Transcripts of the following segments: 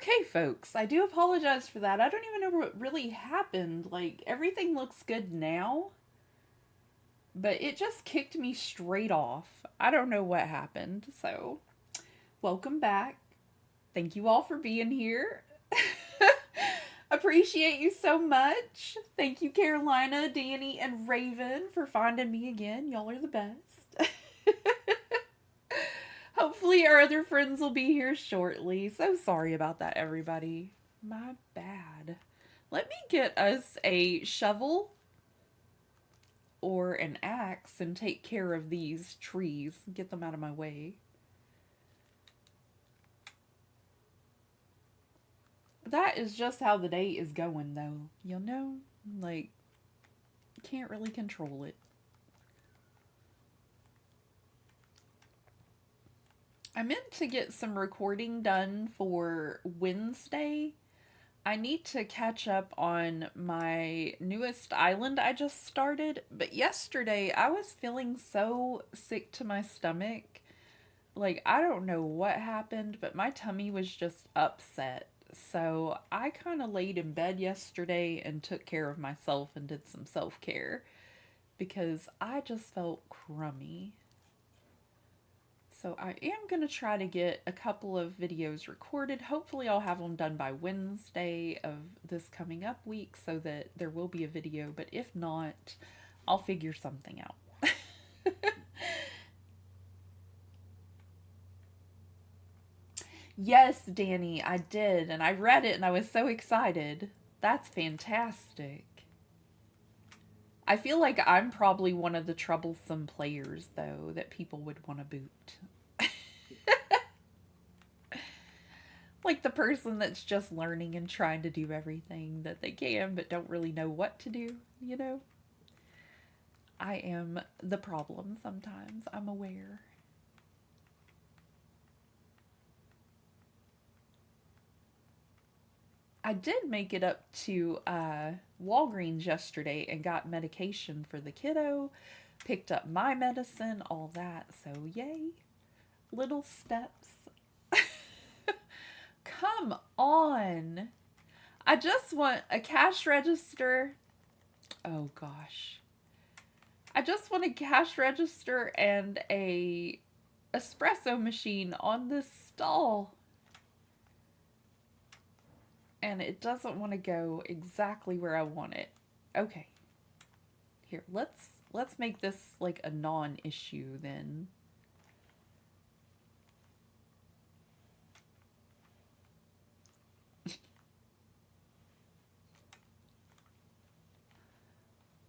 Okay, folks, I do apologize for that. I don't even know what really happened. Like, everything looks good now, but it just kicked me straight off. I don't know what happened. So, welcome back. Thank you all for being here. Appreciate you so much. Thank you, Carolina, Danny, and Raven, for finding me again. Y'all are the best. Hopefully, our other friends will be here shortly. So sorry about that, everybody. My bad. Let me get us a shovel or an axe and take care of these trees. Get them out of my way. That is just how the day is going, though. You know? Like, can't really control it. I meant to get some recording done for Wednesday. I need to catch up on my newest island I just started, but yesterday I was feeling so sick to my stomach. Like, I don't know what happened, but my tummy was just upset. So I kind of laid in bed yesterday and took care of myself and did some self care because I just felt crummy. So I am going to try to get a couple of videos recorded. Hopefully I'll have them done by Wednesday of this coming up week so that there will be a video. But if not, I'll figure something out. Yes, Danny, I did. And I read it and I was so excited. That's fantastic. I feel like I'm probably one of the troublesome players, though, that people would want to boot. Like the person that's just learning and trying to do everything that they can but don't really know what to do, you know? I am the problem sometimes, I'm aware. I did make it up to Walgreens yesterday and got medication for the kiddo, picked up my medicine, all that, so yay. Little steps. Come on. I just want a cash register. Oh gosh. I just want a cash register and a espresso machine on this stall. And it doesn't want to go exactly where I want it. Okay. Here, let's make this like a non-issue then.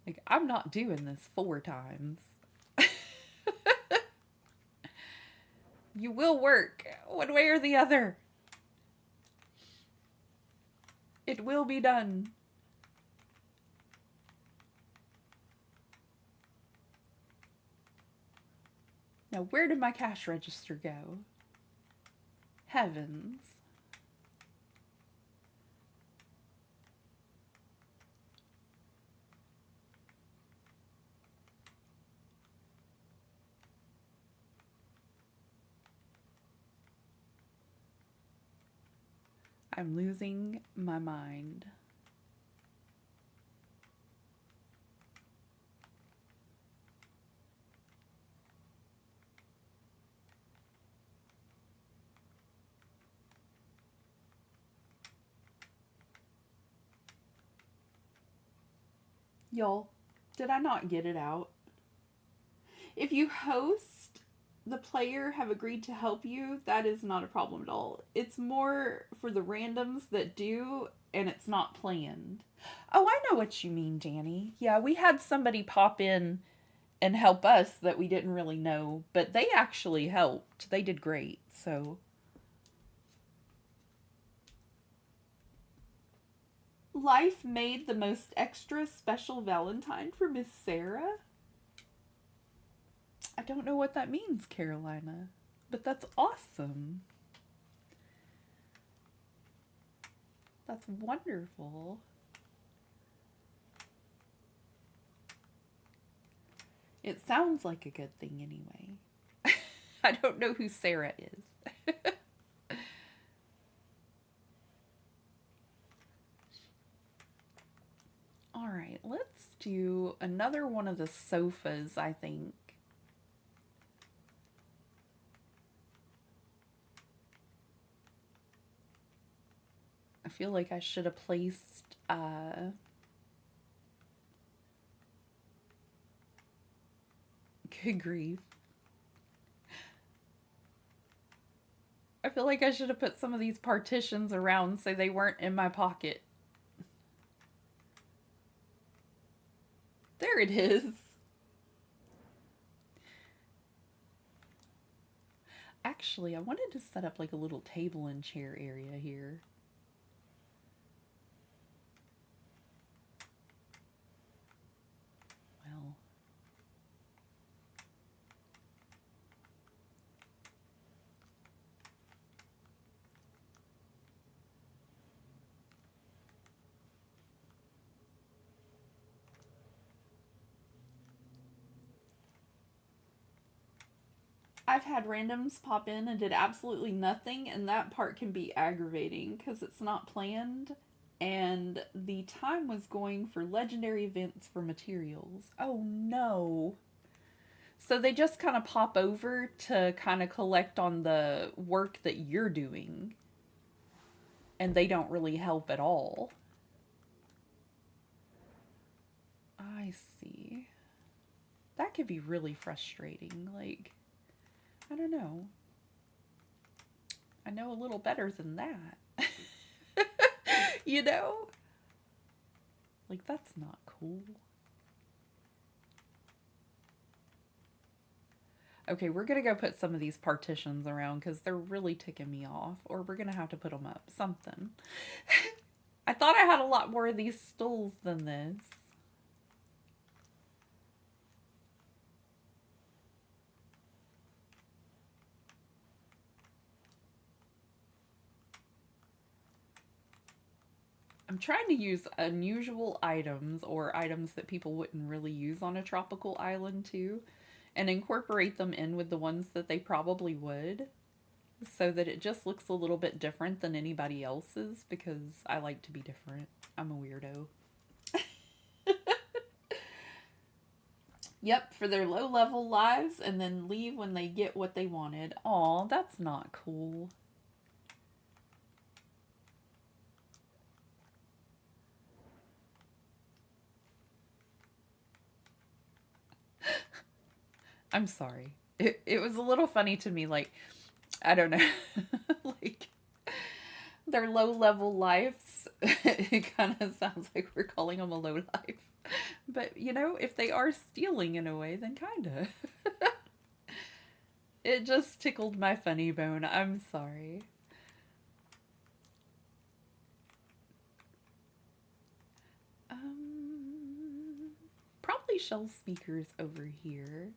Like, I'm not doing this 4 times. You will work one way or the other. It will be done. Now, where did my cash register go? Heavens. I'm losing my mind. Y'all, did I not get it out? If you host, the player have agreed to help you, that is not a problem at all. It's more for the randoms that do, and it's not planned. Oh, I know what you mean, Danny. Yeah, we had somebody pop in and help us that we didn't really know, but they actually helped. They did great, so. Life made the most extra special Valentine for Miss Sarah? I don't know what that means, Carolina, but that's awesome. That's wonderful. It sounds like a good thing anyway. I don't know who Sarah is. let's do another one of the sofas, I think. I feel like I should have placed, good grief. I feel like I should have put some of these partitions around so they weren't in my pocket. There it is. Actually, I wanted to set up like a little table and chair area here. Well, I've had randoms pop in and did absolutely nothing, and that part can be aggravating because it's not planned, and the time was going for legendary events for materials. Oh no. So they just kind of pop over to kind of collect on the work that you're doing, and they don't really help at all. I see. That could be really frustrating. Like, I don't know. I know a little better than that. You know? Like, that's not cool. Okay, we're gonna go put some of these partitions around because they're really ticking me off. Or we're gonna have to put them up. Something. I thought I had a lot more of these stools than this. I'm trying to use unusual items or items that people wouldn't really use on a tropical island too, and incorporate them in with the ones that they probably would, so that it just looks a little bit different than anybody else's because I like to be different. I'm a weirdo. Yep, for their low level lives and then leave when they get what they wanted. Aw, that's not cool. I'm sorry. It was a little funny to me, like, I don't know, like, their low level lives. It kind of sounds like we're calling them a low life. But, you know, if they are stealing in a way, then kind of. It just tickled my funny bone. I'm sorry. Probably shelf speakers over here.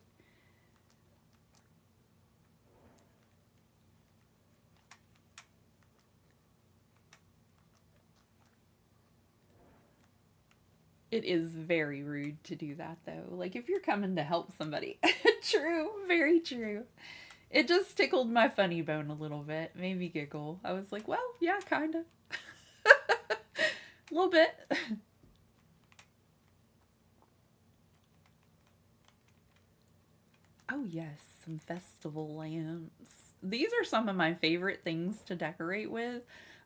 It is very rude to do that, though. Like, if you're coming to help somebody. True, very true. It just tickled my funny bone a little bit, made me giggle. I was like, well, yeah, kind of. A little bit. Oh, yes, some festival lamps. These are some of my favorite things to decorate with.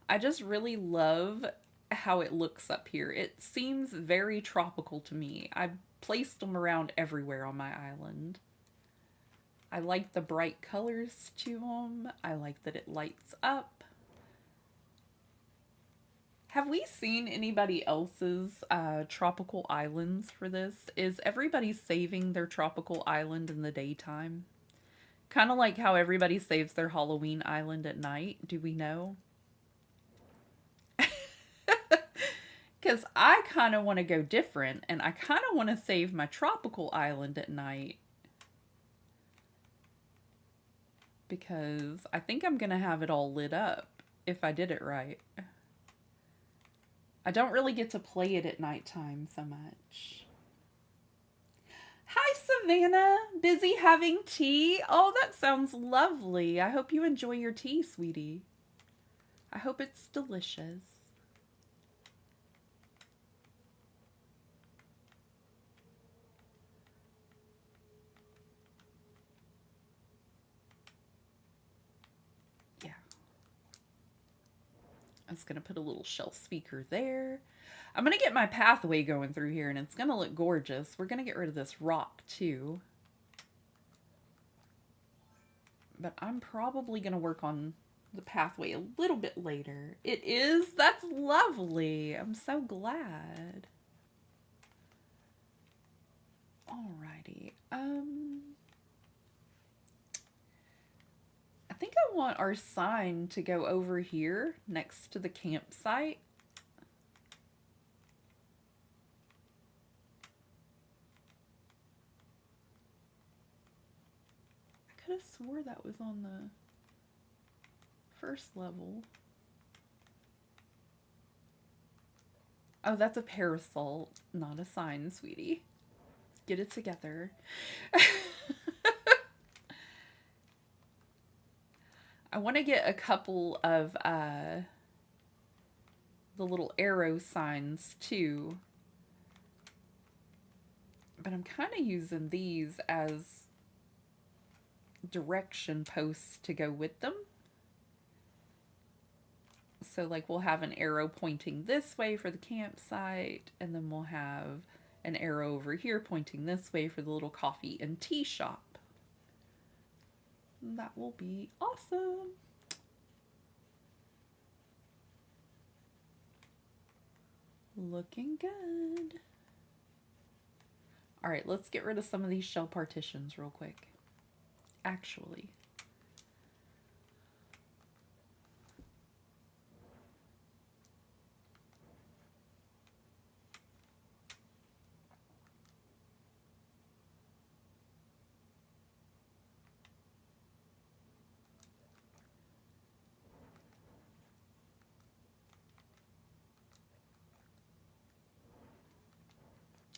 I just really love how it looks up here. It seems very tropical to me. I've placed them around everywhere on my island. I like the bright colors to them. I like that it lights up. Have we seen anybody else's tropical islands for this? Is everybody saving their tropical island in the daytime? Kind of like how everybody saves their Halloween island at night. Do we know? Because I kind of want to go different, and I kind of want to save my tropical island at night. Because I think I'm going to have it all lit up if I did it right. I don't really get to play it at nighttime so much. Hi, Savannah. Busy having tea? Oh, that sounds lovely. I hope you enjoy your tea, sweetie. I hope it's delicious. just going to put a little shelf speaker there. I'm going to get my pathway going through here, and it's going to look gorgeous. We're going to get rid of this rock, too. But I'm probably going to work on the pathway a little bit later. It is? That's lovely. I'm so glad. Alrighty. I think I want our sign to go over here next to the campsite. I could have swore that was on the first level. Oh, that's a parasol, not a sign, sweetie. Get it together. I want to get a couple of the little arrow signs too. But I'm kind of using these as direction posts to go with them. So like we'll have an arrow pointing this way for the campsite, and then we'll have an arrow over here pointing this way for the little coffee and tea shop. That will be awesome. Looking good. All right, let's get rid of some of these shell partitions real quick. Actually,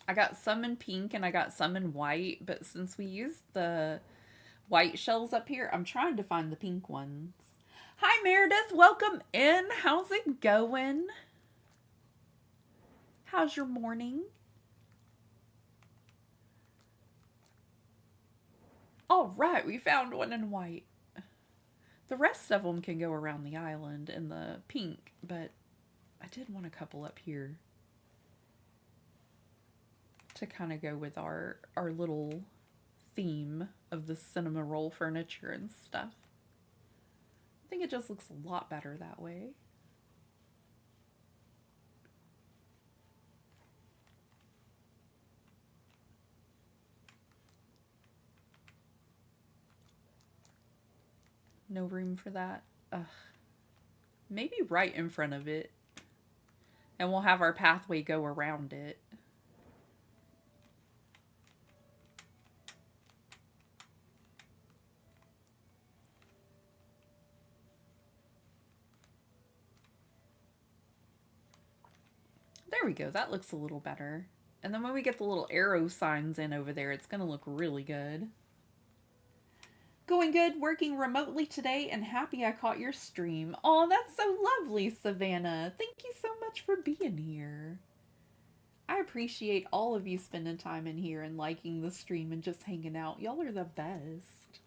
I got some in pink and I got some in white, but since we used the white shells up here, I'm trying to find the pink ones. Hi Meredith, welcome in. How's it going? How's your morning? All right, we found one in white. The rest of them can go around the island in the pink, but I did want a couple up here to kind of go with our little theme of the cinema roll furniture and stuff. I think it just looks a lot better that way. No room for that? Ugh. Maybe right in front of it. And we'll have our pathway go around it. There we go. That looks a little better. And then when we get the little arrow signs in over there, it's going to look really good. Going good, working remotely today, and happy I caught your stream. Oh, that's so lovely, Savannah. Thank you so much for being here. I appreciate all of you spending time in here and liking the stream and just hanging out. Y'all are the best.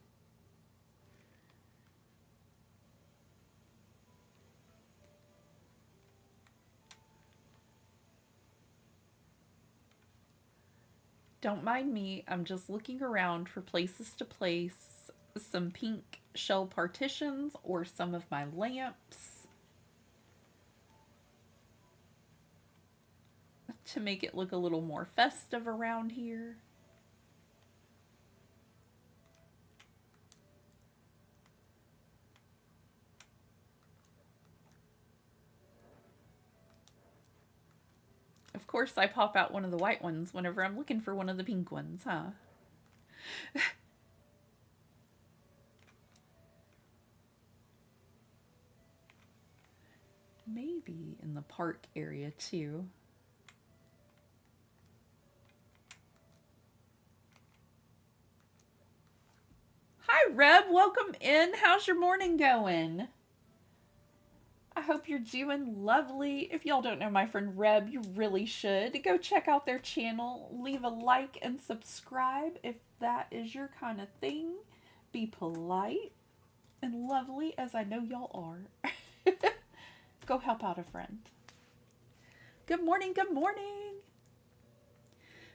Don't mind me, I'm just looking around for places to place some pink shell partitions or some of my lamps to make it look a little more festive around here. Of course, I pop out one of the white ones whenever I'm looking for one of the pink ones, huh? Maybe in the park area, too. Hi, Reb. Welcome in. How's your morning going? I hope you're doing lovely. If y'all don't know my friend Reb, you really should. Go check out their channel. Leave a like and subscribe if that is your kind of thing. Be polite and lovely as I know y'all are. Go help out a friend. Good morning, good morning.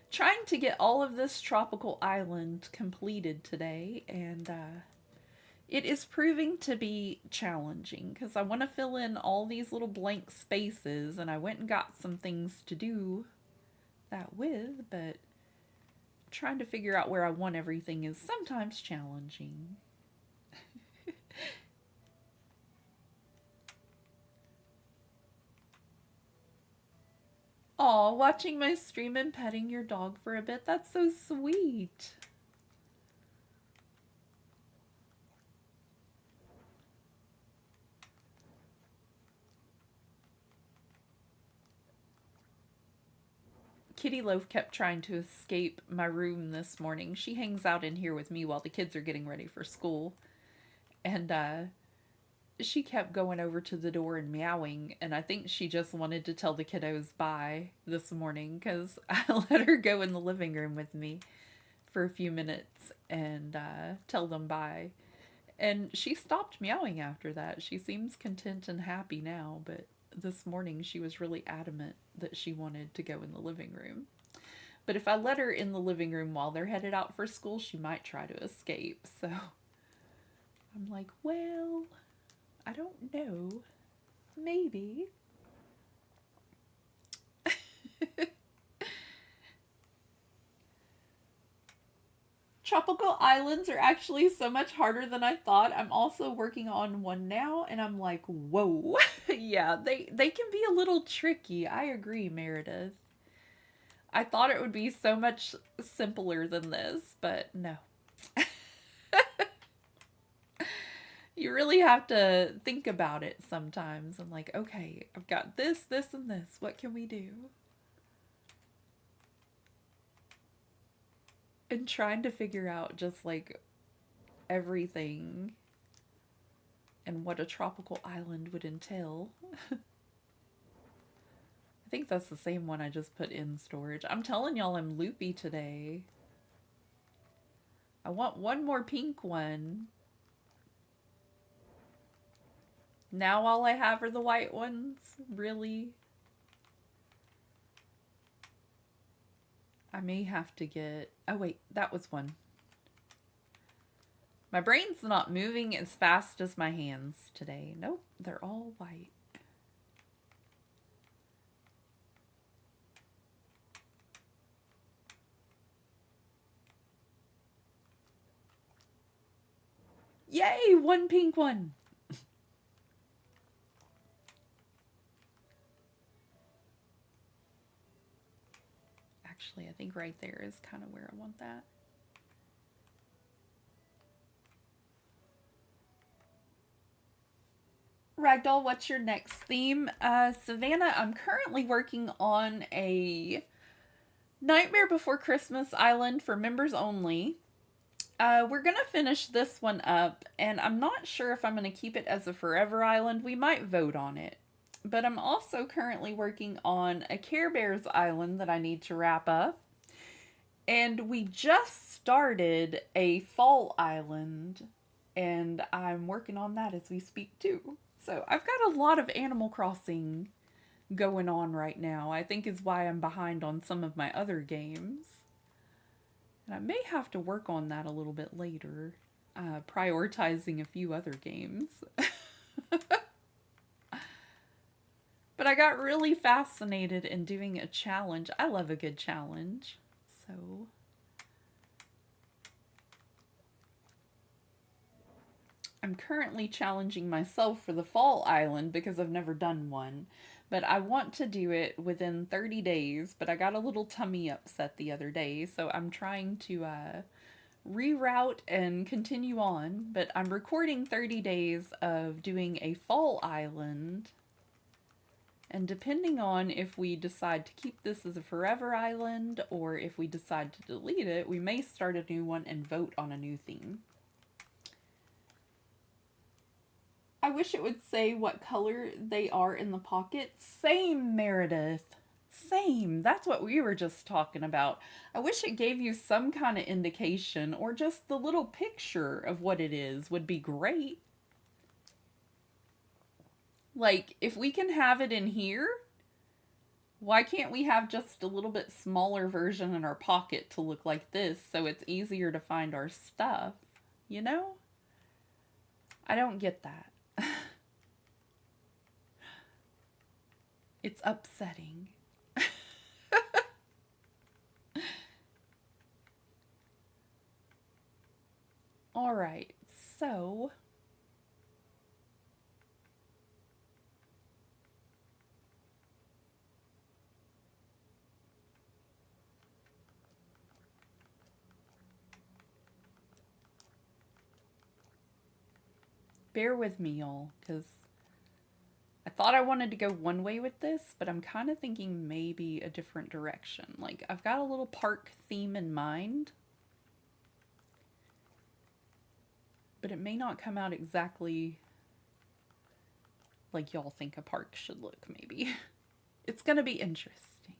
Trying to get all of this tropical island completed today, and it is proving to be challenging because I want to fill in all these little blank spaces, and I went and got some things to do that with, but trying to figure out where I want everything is sometimes challenging. Aw, watching my stream and petting your dog for a bit. That's so sweet. Kitty Loaf kept trying to escape my room this morning. She hangs out in here with me while the kids are getting ready for school. And she kept going over to the door and meowing, and I think she just wanted to tell the kiddos bye this morning because I let her go in the living room with me for a few minutes and tell them bye. And she stopped meowing after that. She seems content and happy now, but this morning she was really adamant that she wanted to go in the living room. But if I let her in the living room while they're headed out for school, she might try to escape. So I'm like, well, I don't know. Maybe. Tropical islands are actually so much harder than I thought. I'm also working on one now, and I'm like, whoa. Yeah, they can be a little tricky. I agree, Meredith. I thought it would be so much simpler than this, but no. You really have to think about it sometimes. I'm like, okay, I've got this, this, and this. What can we do? And trying to figure out just like everything and what a tropical island would entail. I think that's the same one I just put in storage. I'm telling y'all I'm loopy today. I want one more pink one. Now all I have are the white ones? Really? I may have to get... Oh wait, that was one. My brain's not moving as fast as my hands today. Nope, they're all white. Yay, one pink one. Actually, I think right there is kind of where I want that. Ragdoll, what's your next theme? Savannah, I'm currently working on a Nightmare Before Christmas island for members only. We're going to finish this one up, and I'm not sure if I'm going to keep it as a forever island. We might vote on it. But I'm also currently working on a Care Bears island that I need to wrap up. And we just started a fall island, and I'm working on that as we speak too. So I've got a lot of Animal Crossing going on right now. I think is why I'm behind on some of my other games. And I may have to work on that a little bit later, prioritizing a few other games. But I got really fascinated in doing a challenge. I love a good challenge. So I'm currently challenging myself for the fall island because I've never done one. But I want to do it within 30 days, but I got a little tummy upset the other day, so I'm trying to reroute and continue on. But I'm recording 30 days of doing a fall island. And depending on if we decide to keep this as a forever island or if we decide to delete it, we may start a new one and vote on a new theme. I wish it would say what color they are in the pocket. Same, Meredith. Same. That's what we were just talking about. I wish it gave you some kind of indication or just the little picture of what it is would be great. Like, if we can have it in here, why can't we have just a little bit smaller version in our pocket to look like this so it's easier to find our stuff? You know? I don't get that. It's upsetting. All right, so bear with me, y'all, because I thought I wanted to go one way with this, but I'm kind of thinking maybe a different direction. Like, I've got a little park theme in mind, but it may not come out exactly like y'all think a park should look, maybe. It's gonna be interesting.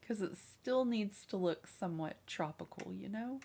Because it still needs to look somewhat tropical, you know?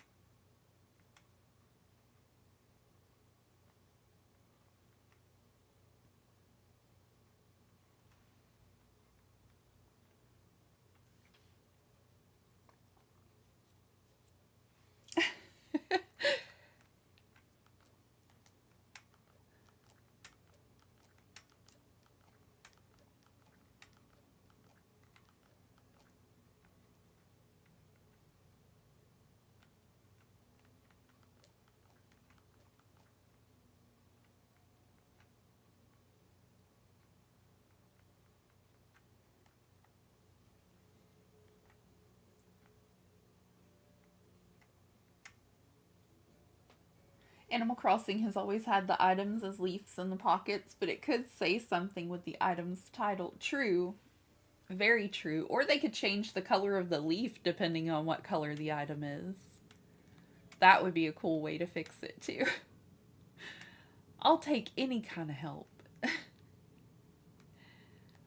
Animal Crossing has always had the items as leaves in the pockets, but it could say something with the item's title. True. Very true. Or they could change the color of the leaf depending on what color the item is. That would be a cool way to fix it too. I'll take any kind of help.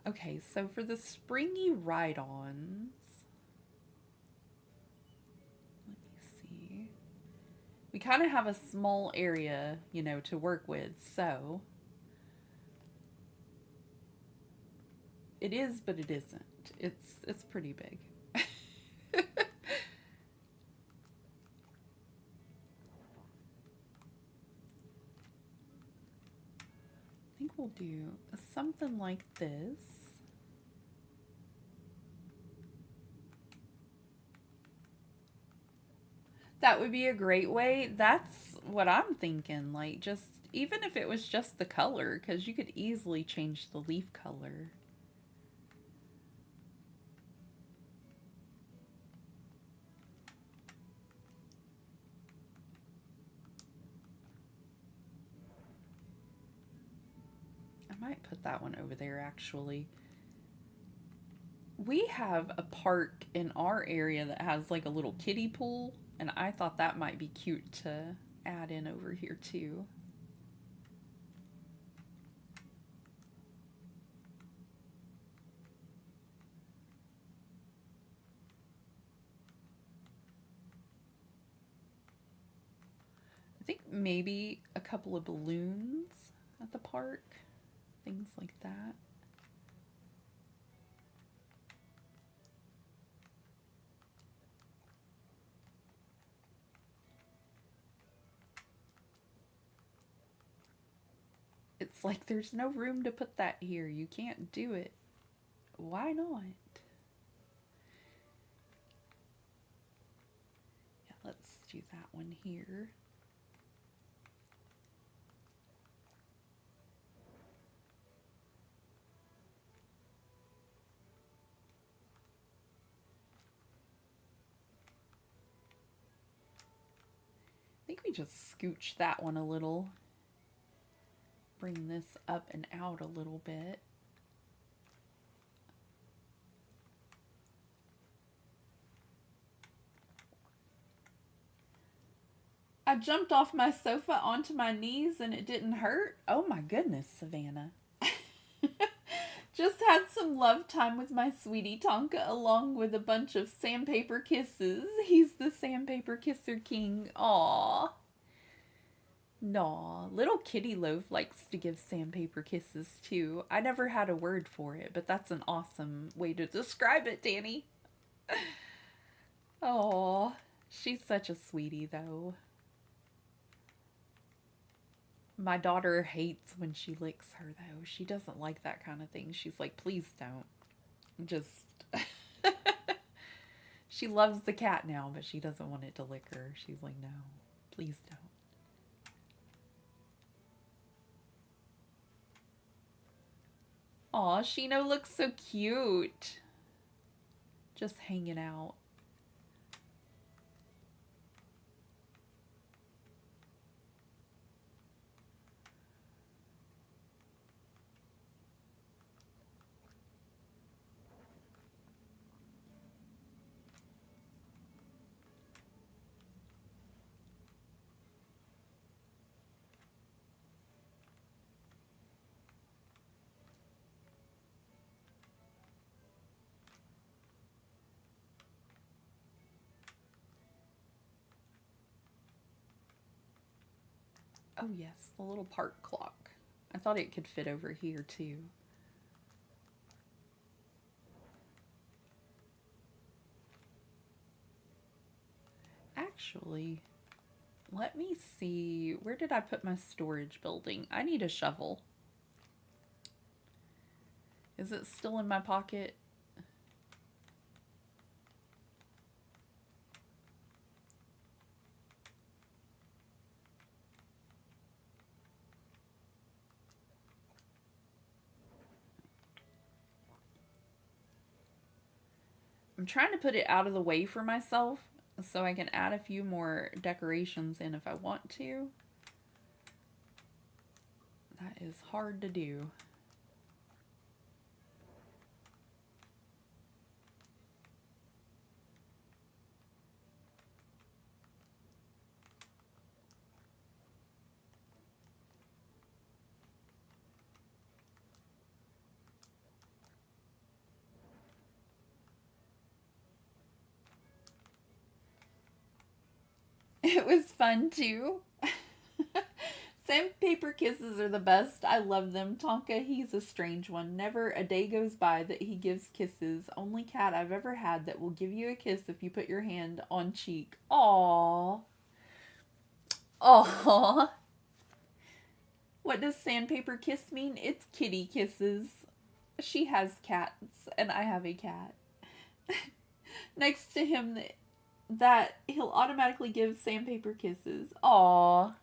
Okay, so for the springy ride-ons, let me see. We kind of have a small area, you know, to work with, so it is, but it isn't. It's pretty big. I think we'll do something like this. That would be a great way. That's what I'm thinking. Like, just even if it was just the color, because you could easily change the leaf color. I might put that one over there actually. We have a park in our area that has like a little kiddie pool, and I thought that might be cute to add in over here too. I think maybe a couple of balloons at the park, things like that. It's like there's no room to put that here. You can't do it. Why not? Yeah, let's do that one here. I think we just scooch that one a little. Bring this up and out a little bit. I jumped off my sofa onto my knees and it didn't hurt. Oh my goodness, Savannah. Just had some love time with my sweetie Tonka along with a bunch of sandpaper kisses. He's the sandpaper kisser king. Aww. Naw, little kitty loaf likes to give sandpaper kisses too. I never had a word for it, but that's an awesome way to describe it, Danny. Aw, she's such a sweetie though. My daughter hates when she licks her though. She doesn't like that kind of thing. She's like, please don't. Just. She loves the cat now, but she doesn't want it to lick her. She's like, no, please don't. Aw, Shino looks so cute. Just hanging out. Oh yes, the little park clock. I thought it could fit over here too. Actually, let me see. Where did I put my storage building? I need a shovel. Is it still in my pocket? I'm trying to put it out of the way for myself so I can add a few more decorations in if I want to. That is hard to do. It was fun too. Sandpaper kisses are the best. I love them. Tonka, he's a strange one. Never a day goes by that he gives kisses. Only cat I've ever had that will give you a kiss if you put your hand on cheek. Aww. Aww. What does sandpaper kiss mean? It's kitty kisses. She has cats, and I have a cat. Next to him, that he'll automatically give sandpaper kisses. Aww.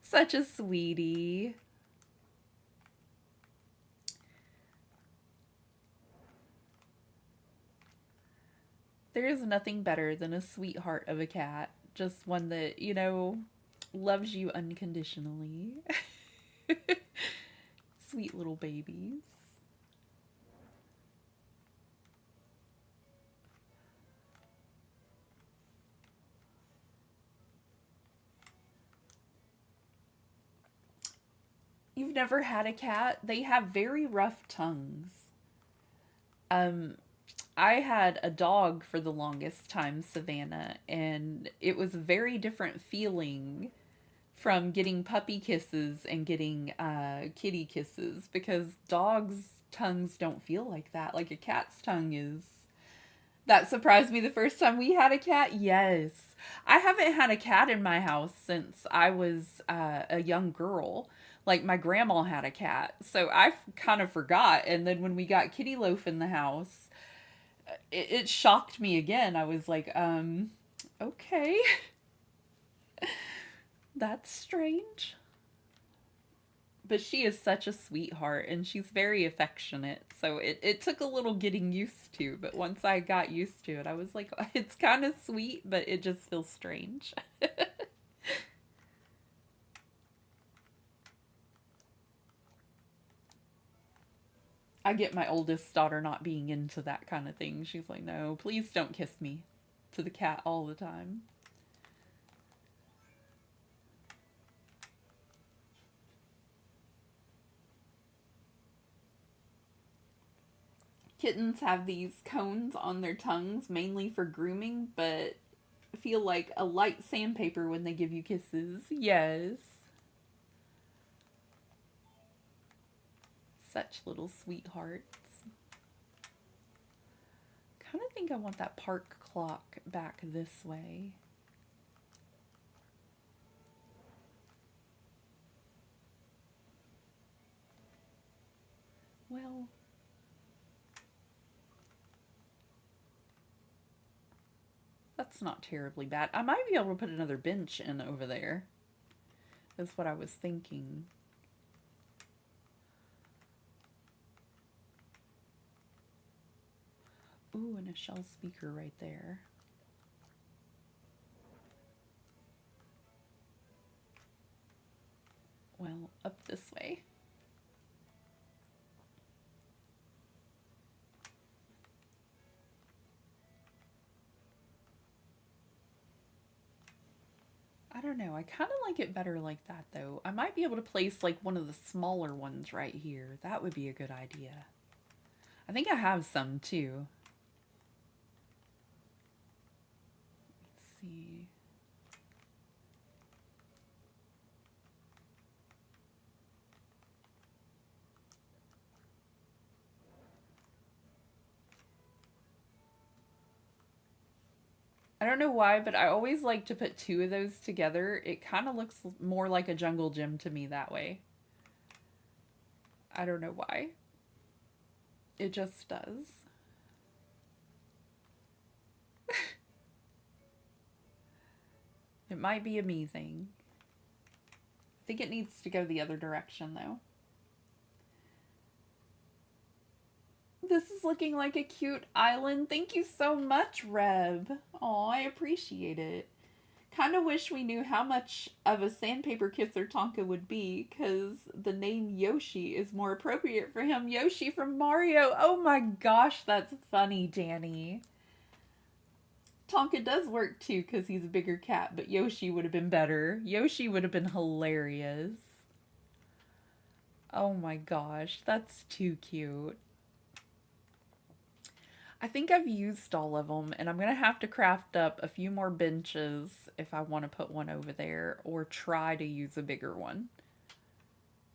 Such a sweetie. There is nothing better than a sweetheart of a cat. Just one that, you know, loves you unconditionally. Sweet little babies. You've never had a cat? They have very rough tongues. Um, I had a dog for the longest time, Savannah, and it was a very different feeling from getting puppy kisses and getting kitty kisses because dogs' tongues don't feel like that. Like a cat's tongue is. That surprised me the first time we had a cat. Yes. I haven't had a cat in my house since I was a young girl. Like my grandma had a cat. So I kind of forgot. And then when we got Kitty Loaf in the house, it shocked me again. I was like, okay. That's strange. But she is such a sweetheart and she's very affectionate. So it took a little getting used to, but once I got used to it, I was like, it's kind of sweet, but it just feels strange. I get my oldest daughter not being into that kind of thing. She's like, no, please don't kiss me to the cat all the time. Kittens have these cones on their tongues mainly for grooming, but feel like a light sandpaper when they give you kisses. Yes. Such little sweethearts. Kind of think I want that park clock back this way. Well, that's not terribly bad. I might be able to put another bench in over there. That's what I was thinking. Ooh, and a shell speaker right there. Well, up this way. I don't know. I kind of like it better like that, though. I might be able to place like one of the smaller ones right here. That would be a good idea. I think I have some too. Let's see. I don't know why, but I always like to put two of those together. It kind of looks more like a jungle gym to me that way. I don't know why. It just does. It might be a me thing. I think it needs to go the other direction though. This is looking like a cute island. Thank you so much, Reb. Aw, I appreciate it. Kind of wish we knew how much of a sandpaper kisser Tonka would be, because the name Yoshi is more appropriate for him. Yoshi from Mario. Oh my gosh, that's funny, Danny. Tonka does work too, because he's a bigger cat, but Yoshi would have been better. Yoshi would have been hilarious. Oh my gosh, that's too cute. I think I've used all of them, and I'm going to have to craft up a few more benches if I want to put one over there, or try to use a bigger one.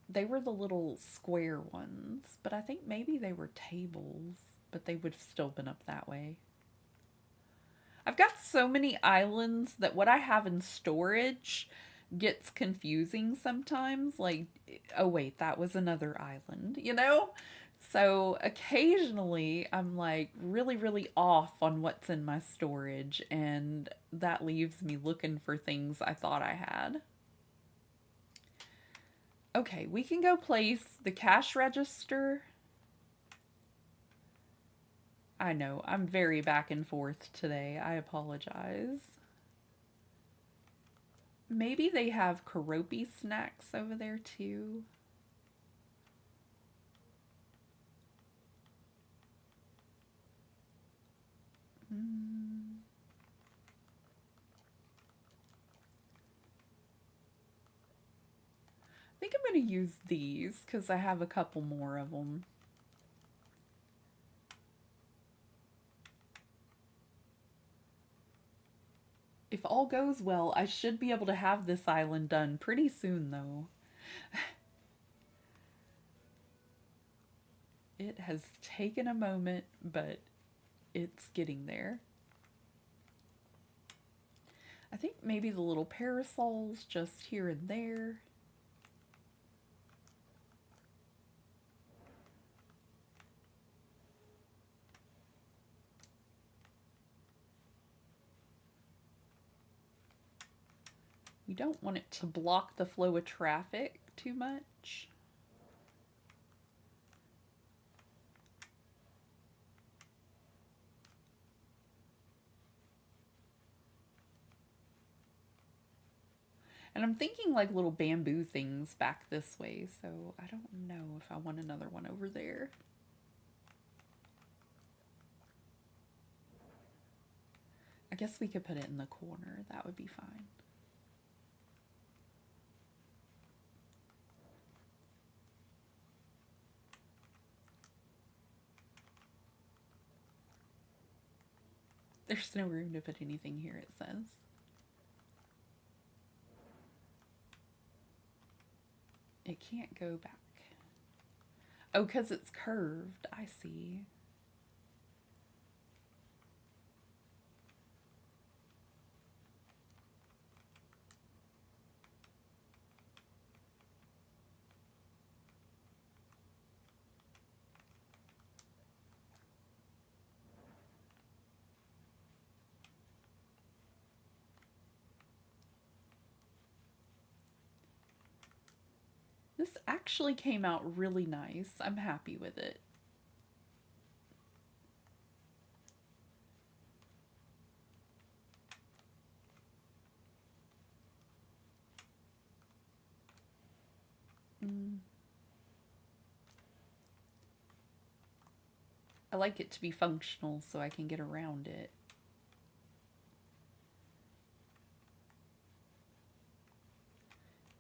They were the little square ones, but I think maybe they were tables, but they would have still been up that way. I've got so many islands that what I have in storage gets confusing sometimes. Like, oh wait, that was another island, you know? So occasionally I'm like really, really off on what's in my storage, and that leaves me looking for things I thought I had. Okay, we can go place the cash register. I know, I'm very back and forth today. I apologize. Maybe they have Karopi snacks over there too. I think I'm going to use these because I have a couple more of them. If all goes well, I should be able to have this island done pretty soon, though. It has taken a moment, but it's getting there. I think maybe the little parasols just here and there. We don't want it to block the flow of traffic too much. And I'm thinking like little bamboo things back this way, so I don't know if I want another one over there. I guess we could put it in the corner. That would be fine. There's no room to put anything here, it says. It can't go back. Oh, because it's curved. I see. This actually came out really nice. I'm happy with it. I like it to be functional so I can get around it.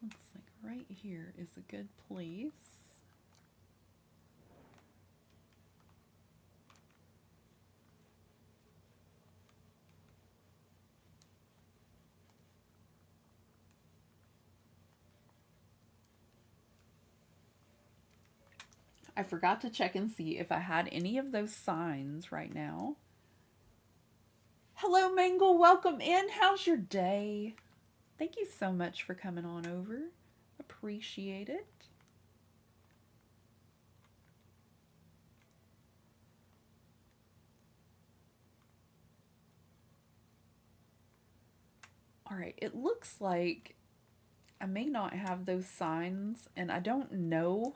Looks like right here is a good place. I forgot to check and see if I had any of those signs right now. Hello, Mangle. Welcome in. How's your day? Thank you so much for coming on over. Appreciate it. All right, it looks like I may not have those signs, and I don't know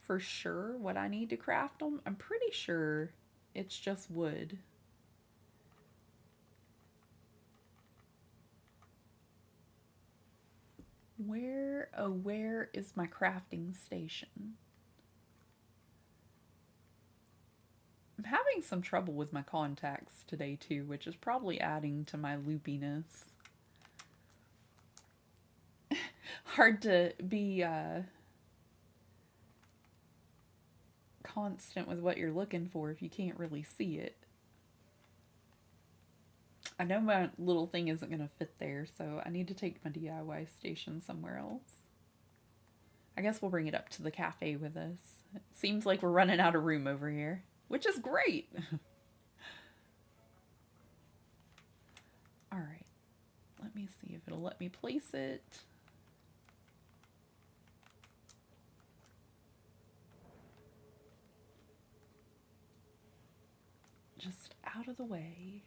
for sure what I need to craft them. I'm pretty sure it's just wood. Where is my crafting station? I'm having some trouble with my contacts today too, which is probably adding to my loopiness. Hard to be constant with what you're looking for if you can't really see it. I know my little thing isn't going to fit there, so I need to take my DIY station somewhere else. I guess we'll bring it up to the cafe with us. It seems like we're running out of room over here, which is great. All right, let me see if it'll let me place it. Just out of the way.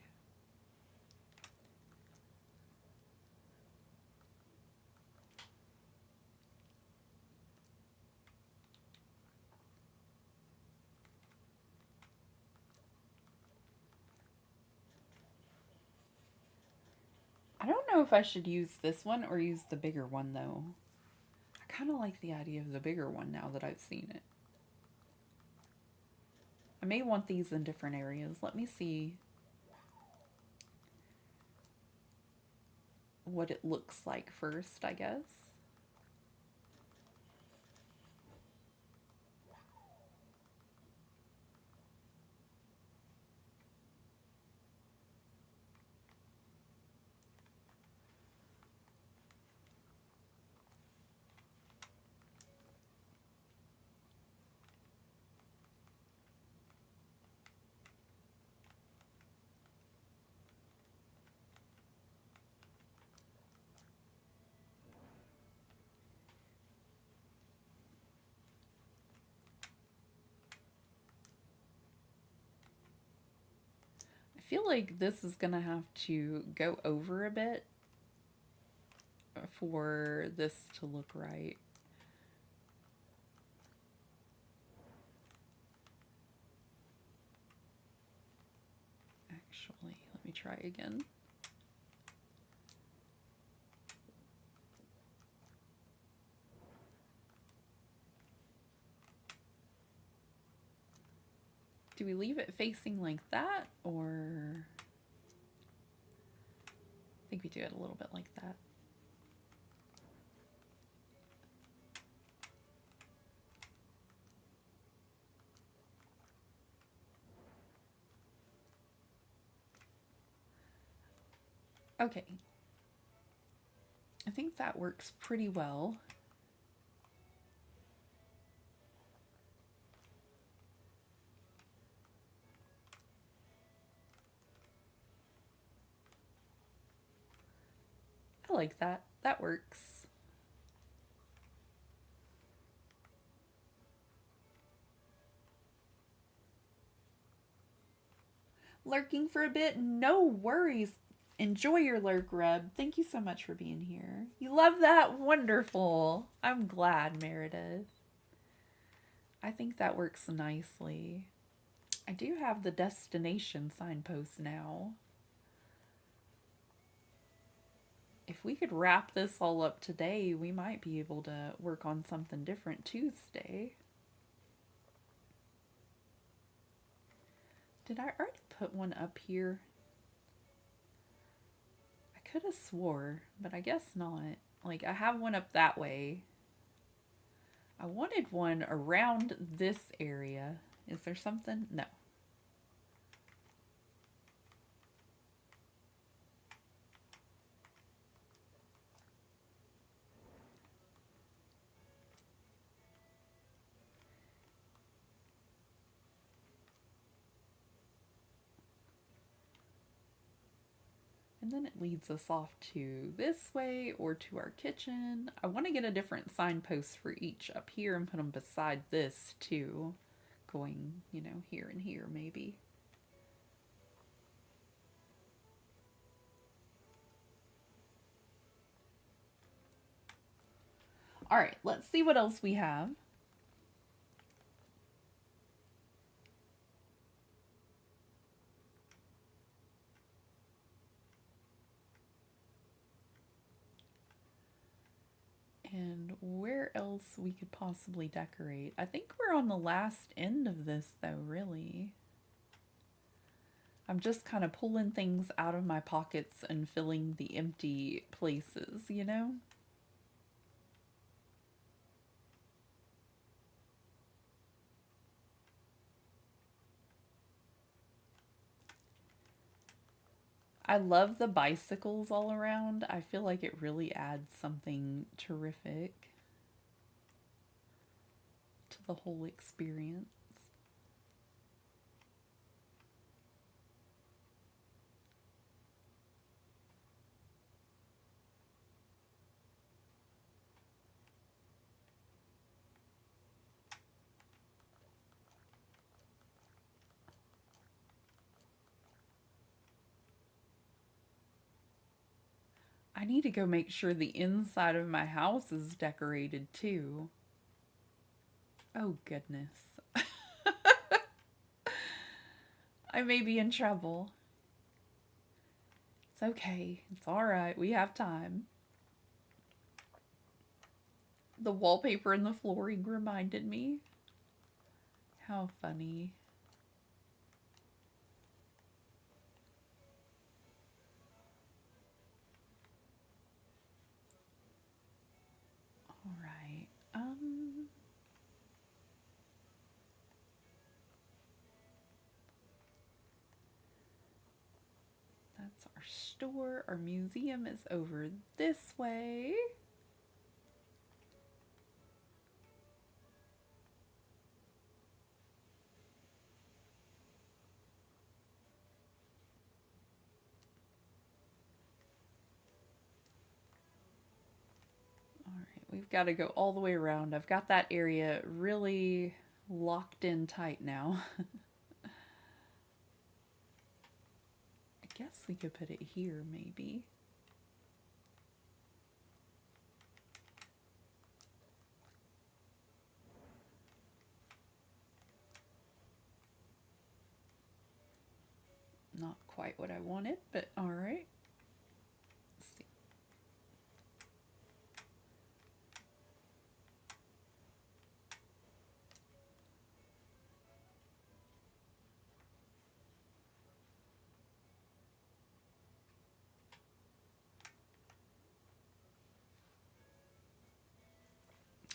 I don't know if I should use this one or use the bigger one though. I kind of like the idea of the bigger one now that I've seen it. I may want these in different areas. Let me see what it looks like first, I guess. I feel like this is gonna have to go over a bit for this to look right. Actually, let me try again. Do we leave it facing like that, or I think we do it a little bit like that. Okay. I think that works pretty well. I like that. That works. Lurking for a bit? No worries. Enjoy your lurk, Reb. Thank you so much for being here. You love that? Wonderful. I'm glad, Meredith. I think that works nicely. I do have the destination signpost now. If we could wrap this all up today, we might be able to work on something different Tuesday. Did I already put one up here? I could have swore, but I guess not. Like, I have one up that way. I wanted one around this area. Is there something? No. And then it leads us off to this way or to our kitchen. I want to get a different signpost for each up here and put them beside this too. Going, you know, here and here maybe. All right, let's see what else we have. And where else we could possibly decorate. I think we're on the last end of this though, really. I'm just kind of pulling things out of my pockets and filling the empty places, you know? I love the bicycles all around. I feel like it really adds something terrific to the whole experience. I need to go make sure the inside of my house is decorated too. Oh goodness. I may be in trouble. It's okay. It's alright. We have time. The wallpaper and the flooring reminded me. How funny. Alright. That's our store. Our museum is over this way. We've got to go all the way around. I've got that area really locked in tight now. I guess we could put it here, maybe. Not quite what I wanted, but all right. Let's see.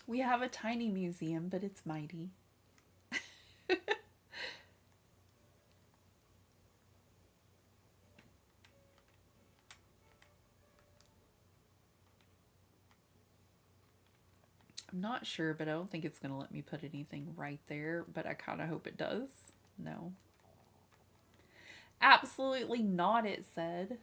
We have a tiny museum, but it's mighty. I'm not sure, but I don't think it's going to let me put anything right there, but I kind of hope it does. No. Absolutely not, it said.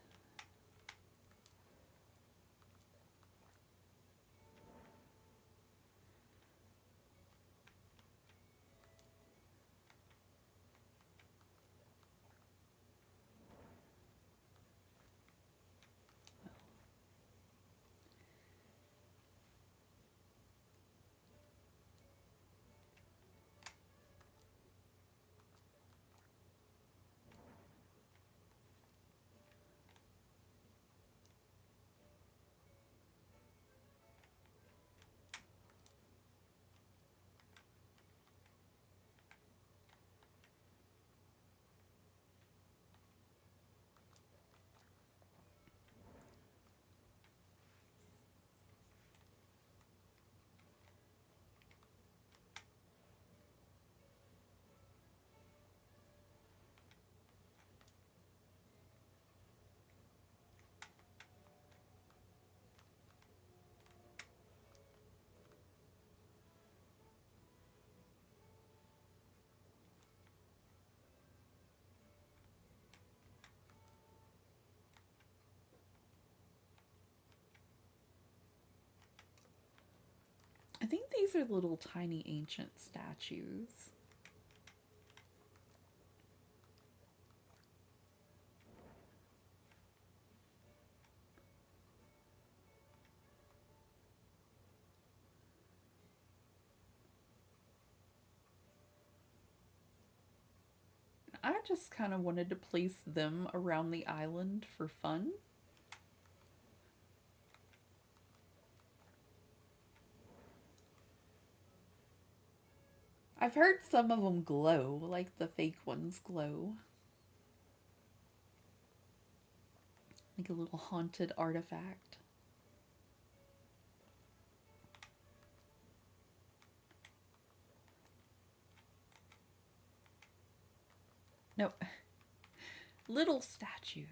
I think these are little tiny ancient statues. I just kind of wanted to place them around the island for fun. I've heard some of them glow, like the fake ones glow. Like a little haunted artifact. Nope. Little statues.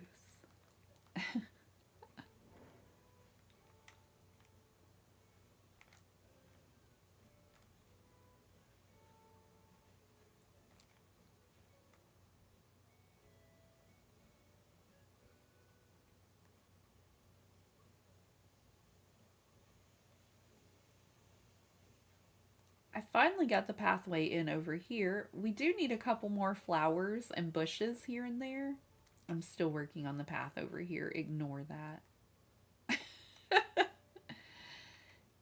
I finally got the pathway in over here. We do need a couple more flowers and bushes here and there. I'm still working on the path over here. Ignore that.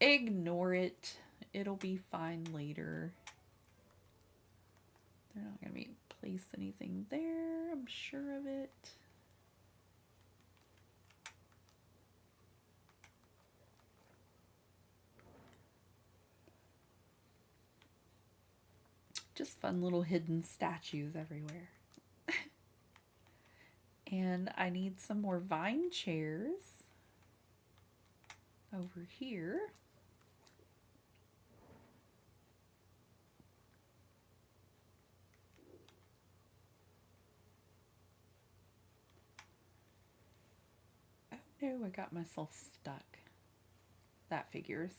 Ignore it. It'll be fine later. They're not going to place anything there. I'm sure of it. Just fun little hidden statues everywhere. And I need some more vine chairs over here. Oh no, I got myself stuck. That figures.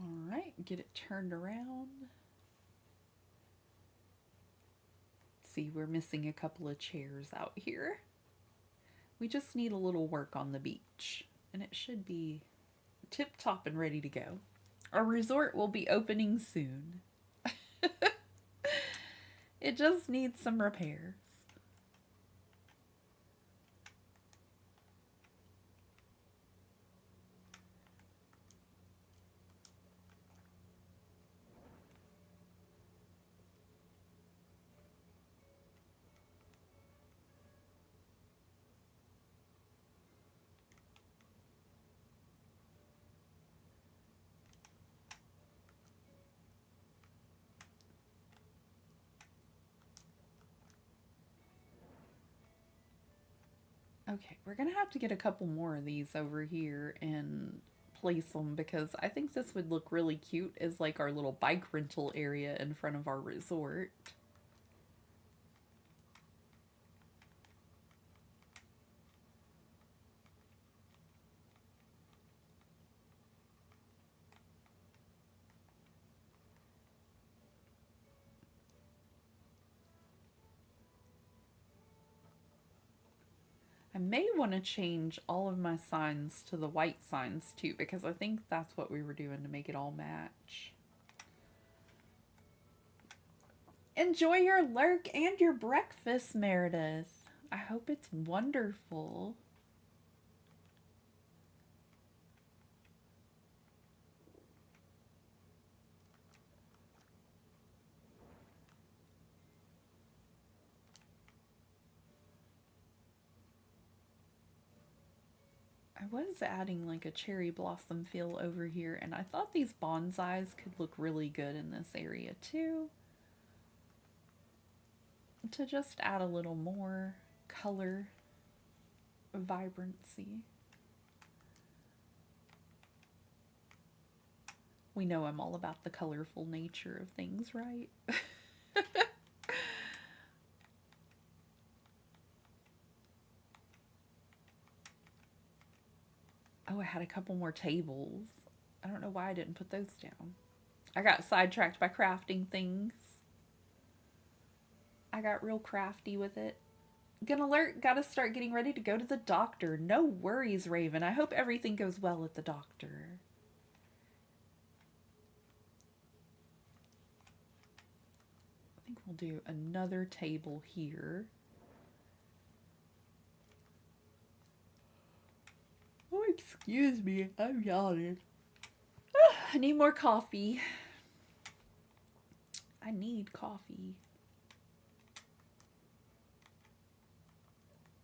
All right, get it turned around. See, we're missing a couple of chairs out here. We just need a little work on the beach, and it should be tip-top and ready to go. Our resort will be opening soon. It just needs some repairs. Okay, we're gonna have to get a couple more of these over here and place them because I think this would look really cute as like our little bike rental area in front of our resort. I may want to change all of my signs to the white signs too because I think that's what we were doing to make it all match. Enjoy your lurk and your breakfast, Meredith. I hope it's wonderful. I was adding like a cherry blossom feel over here, and I thought these bonsais could look really good in this area too. To just add a little more color, vibrancy. We know I'm all about the colorful nature of things, right? Oh, I had a couple more tables. I don't know why I didn't put those down. I got sidetracked by crafting things. I got real crafty with it. Gonna alert, gotta start getting ready to go to the doctor. No worries, Raven. I hope everything goes well at the doctor. I think we'll do another table here. Oh, excuse me. I'm yawning. I need more coffee. I need coffee.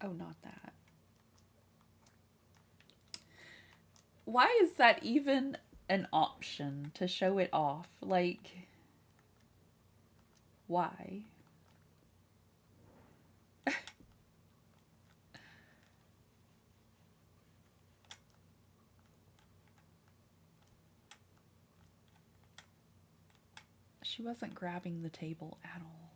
Oh, not that. Why is that even an option to show it off? Like, why? She wasn't grabbing the table at all.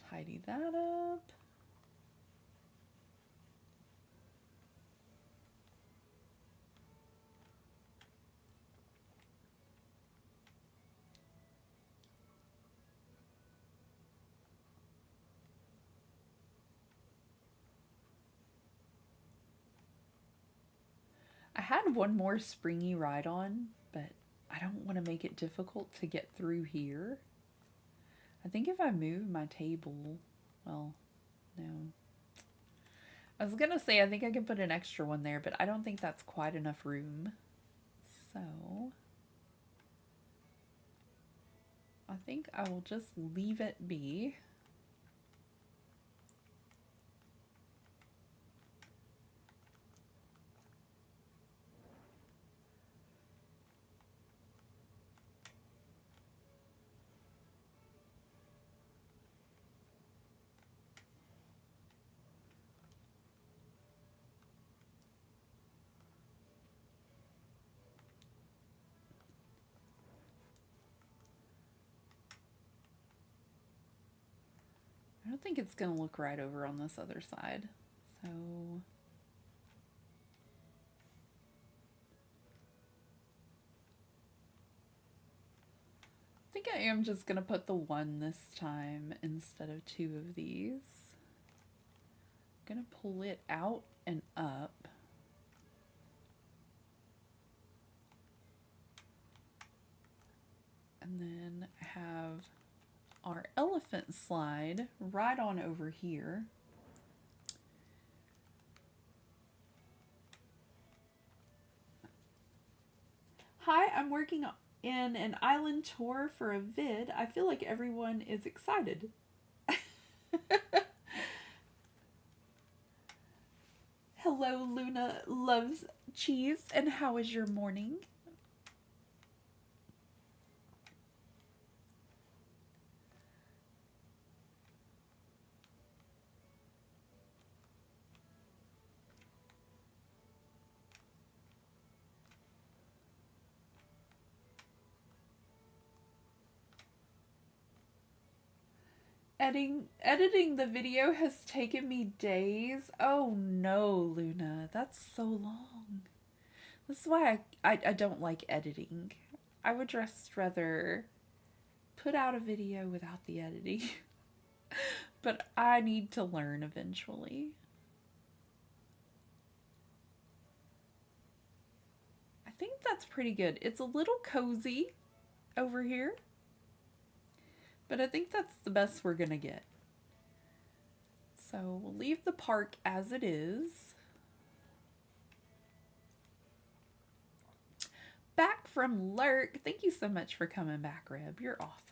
Tidy that up. I had one more springy ride on, but I don't want to make it difficult to get through here. I think if I move my table, well, no. I was gonna say I think I can put an extra one there, but I don't think that's quite enough room. So I think I will just leave it be. I don't think it's going to look right over on this other side. So I think I am just going to put the one this time instead of two of these. I'm going to pull it out and up. And then have our elephant slide right on over here. Hi, I'm working in an island tour for a vid. I feel like everyone is excited. Hello, Luna loves cheese, and how is your morning? Editing the video has taken me days. Oh no, Luna, that's so long. This is why I don't like editing. I would just rather put out a video without the editing. But I need to learn eventually. I think that's pretty good. It's a little cozy over here, but I think that's the best we're gonna get. So we'll leave the park as it is. Back from Lurk. Thank you so much for coming back, Reb. You're awesome.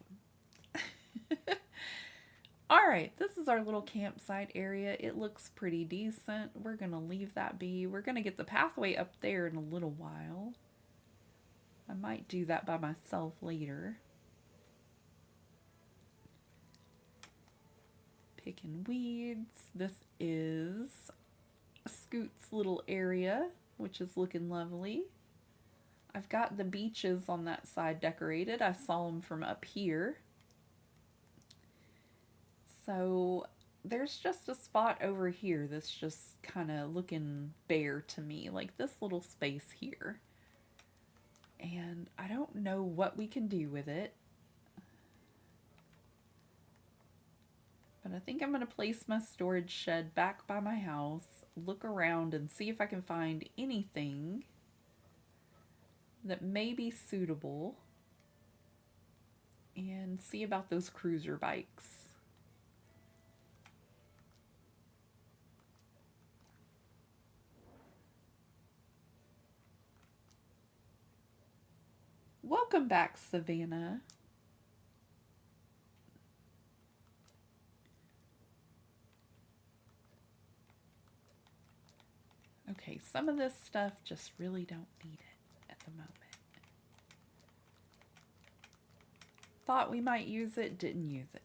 Alright, this is our little campsite area. It looks pretty decent. We're going to leave that be. We're going to get the pathway up there in a little while. I might do that by myself later. Picking weeds. This is Scoot's little area, which is looking lovely. I've got the beaches on that side decorated. I saw them from up here. So there's just a spot over here that's just kind of looking bare to me, like this little space here. And I don't know what we can do with it. But I think I'm going to place my storage shed back by my house, look around and see if I can find anything that may be suitable, and see about those cruiser bikes. Welcome back, Savannah. Okay, some of this stuff just really don't need it at the moment. Thought we might use it, didn't use it.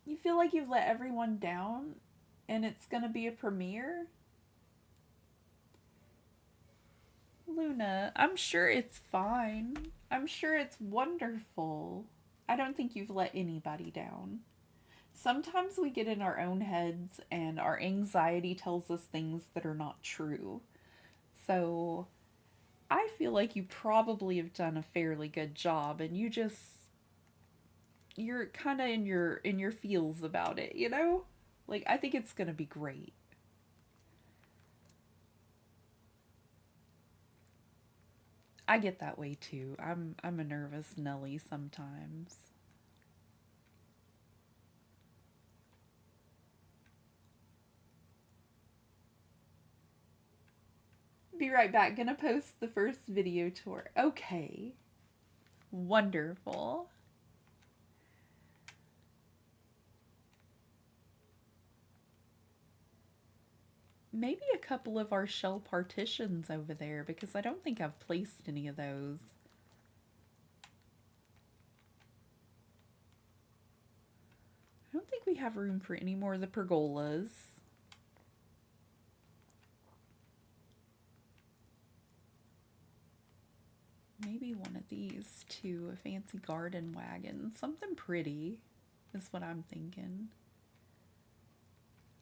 You feel like you've let everyone down and it's gonna be a premiere? Luna, I'm sure it's fine. I'm sure it's wonderful. I don't think you've let anybody down. Sometimes we get in our own heads and our anxiety tells us things that are not true. So I feel like you probably have done a fairly good job, and you're kind of in your feels about it, you know? Like, I think it's going to be great. I get that way too. I'm a nervous Nelly sometimes. Be right back. Gonna post the first video tour. Okay. Wonderful. Maybe a couple of our shell partitions over there, because I don't think I've placed any of those. I don't think we have room for any more of the pergolas. Maybe one of these too, a fancy garden wagon. Something pretty is what I'm thinking.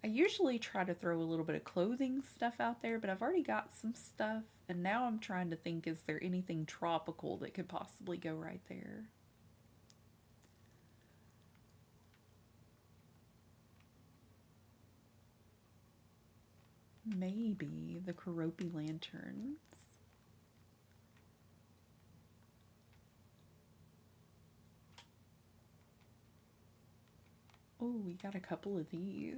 I usually try to throw a little bit of clothing stuff out there, but I've already got some stuff, and now I'm trying to think, is there anything tropical that could possibly go right there? Maybe the Keroppi lanterns. Oh, we got a couple of these.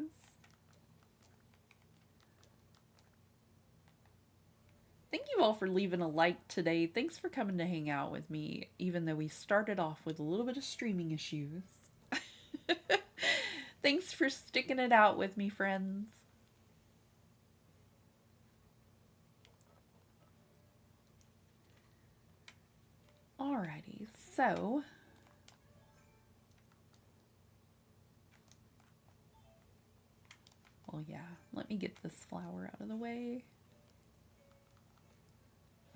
Thank you all for leaving a like today. Thanks for coming to hang out with me, even though we started off with a little bit of streaming issues. Thanks for sticking it out with me, friends. Alrighty, so Well, yeah. Let me get this flower out of the way.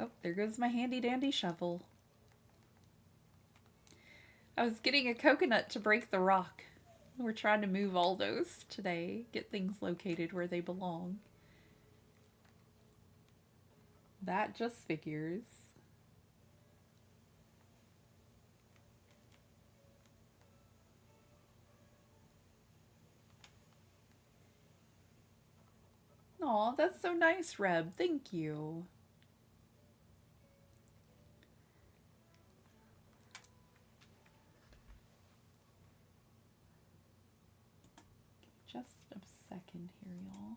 Oh, there goes my handy dandy shovel. I was getting a coconut to break the rock. We're trying to move all those today. Get things located where they belong. That just figures. Aw, that's so nice, Reb. Thank you. Just a second here, y'all.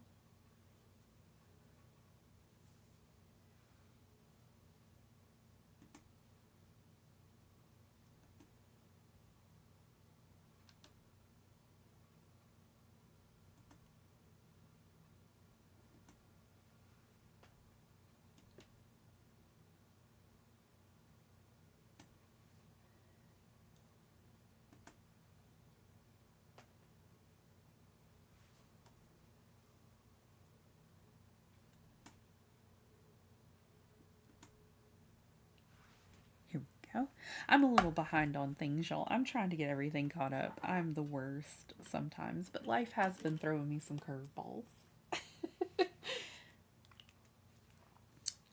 Go. I'm a little behind on things, y'all. I'm trying to get everything caught up. I'm the worst sometimes, but life has been throwing me some curveballs.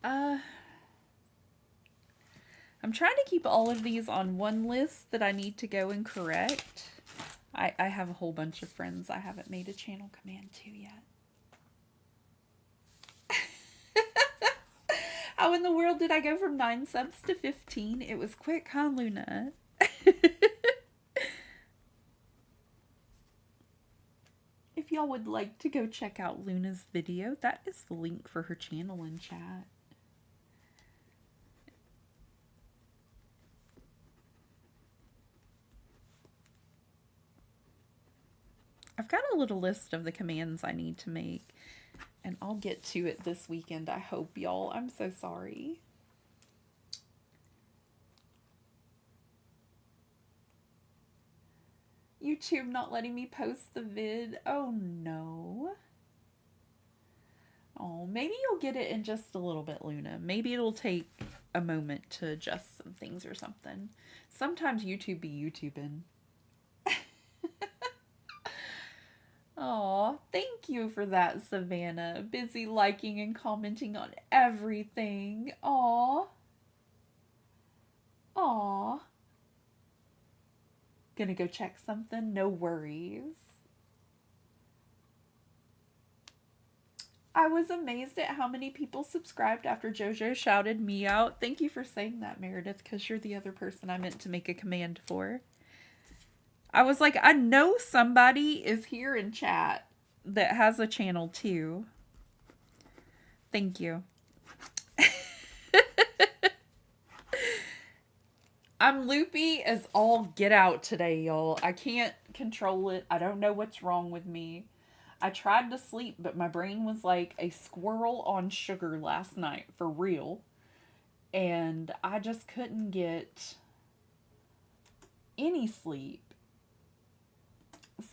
I'm trying to keep all of these on one list that I need to go and correct. I have a whole bunch of friends I haven't made a channel command to yet. How in the world did I go from 9 subs to 15? It was quick, huh, Luna? If y'all would like to go check out Luna's video, that is the link for her channel in chat. I've got a little list of the commands I need to make, and I'll get to it this weekend, I hope, y'all. I'm so sorry. YouTube not letting me post the vid. Oh, no. Oh, maybe you'll get it in just a little bit, Luna. Maybe it'll take a moment to adjust some things or something. Sometimes YouTube be YouTubing. Aw, thank you for that, Savannah. Busy liking and commenting on everything. Aw. Aw. Gonna go check something? No worries. I was amazed at how many people subscribed after JoJo shouted me out. Thank you for saying that, Meredith, because you're the other person I meant to make a command for. I was like, I know somebody is here in chat that has a channel too. Thank you. I'm loopy as all get out today, y'all. I can't control it. I don't know what's wrong with me. I tried to sleep, but my brain was like a squirrel on sugar last night, for real. And I just couldn't get any sleep.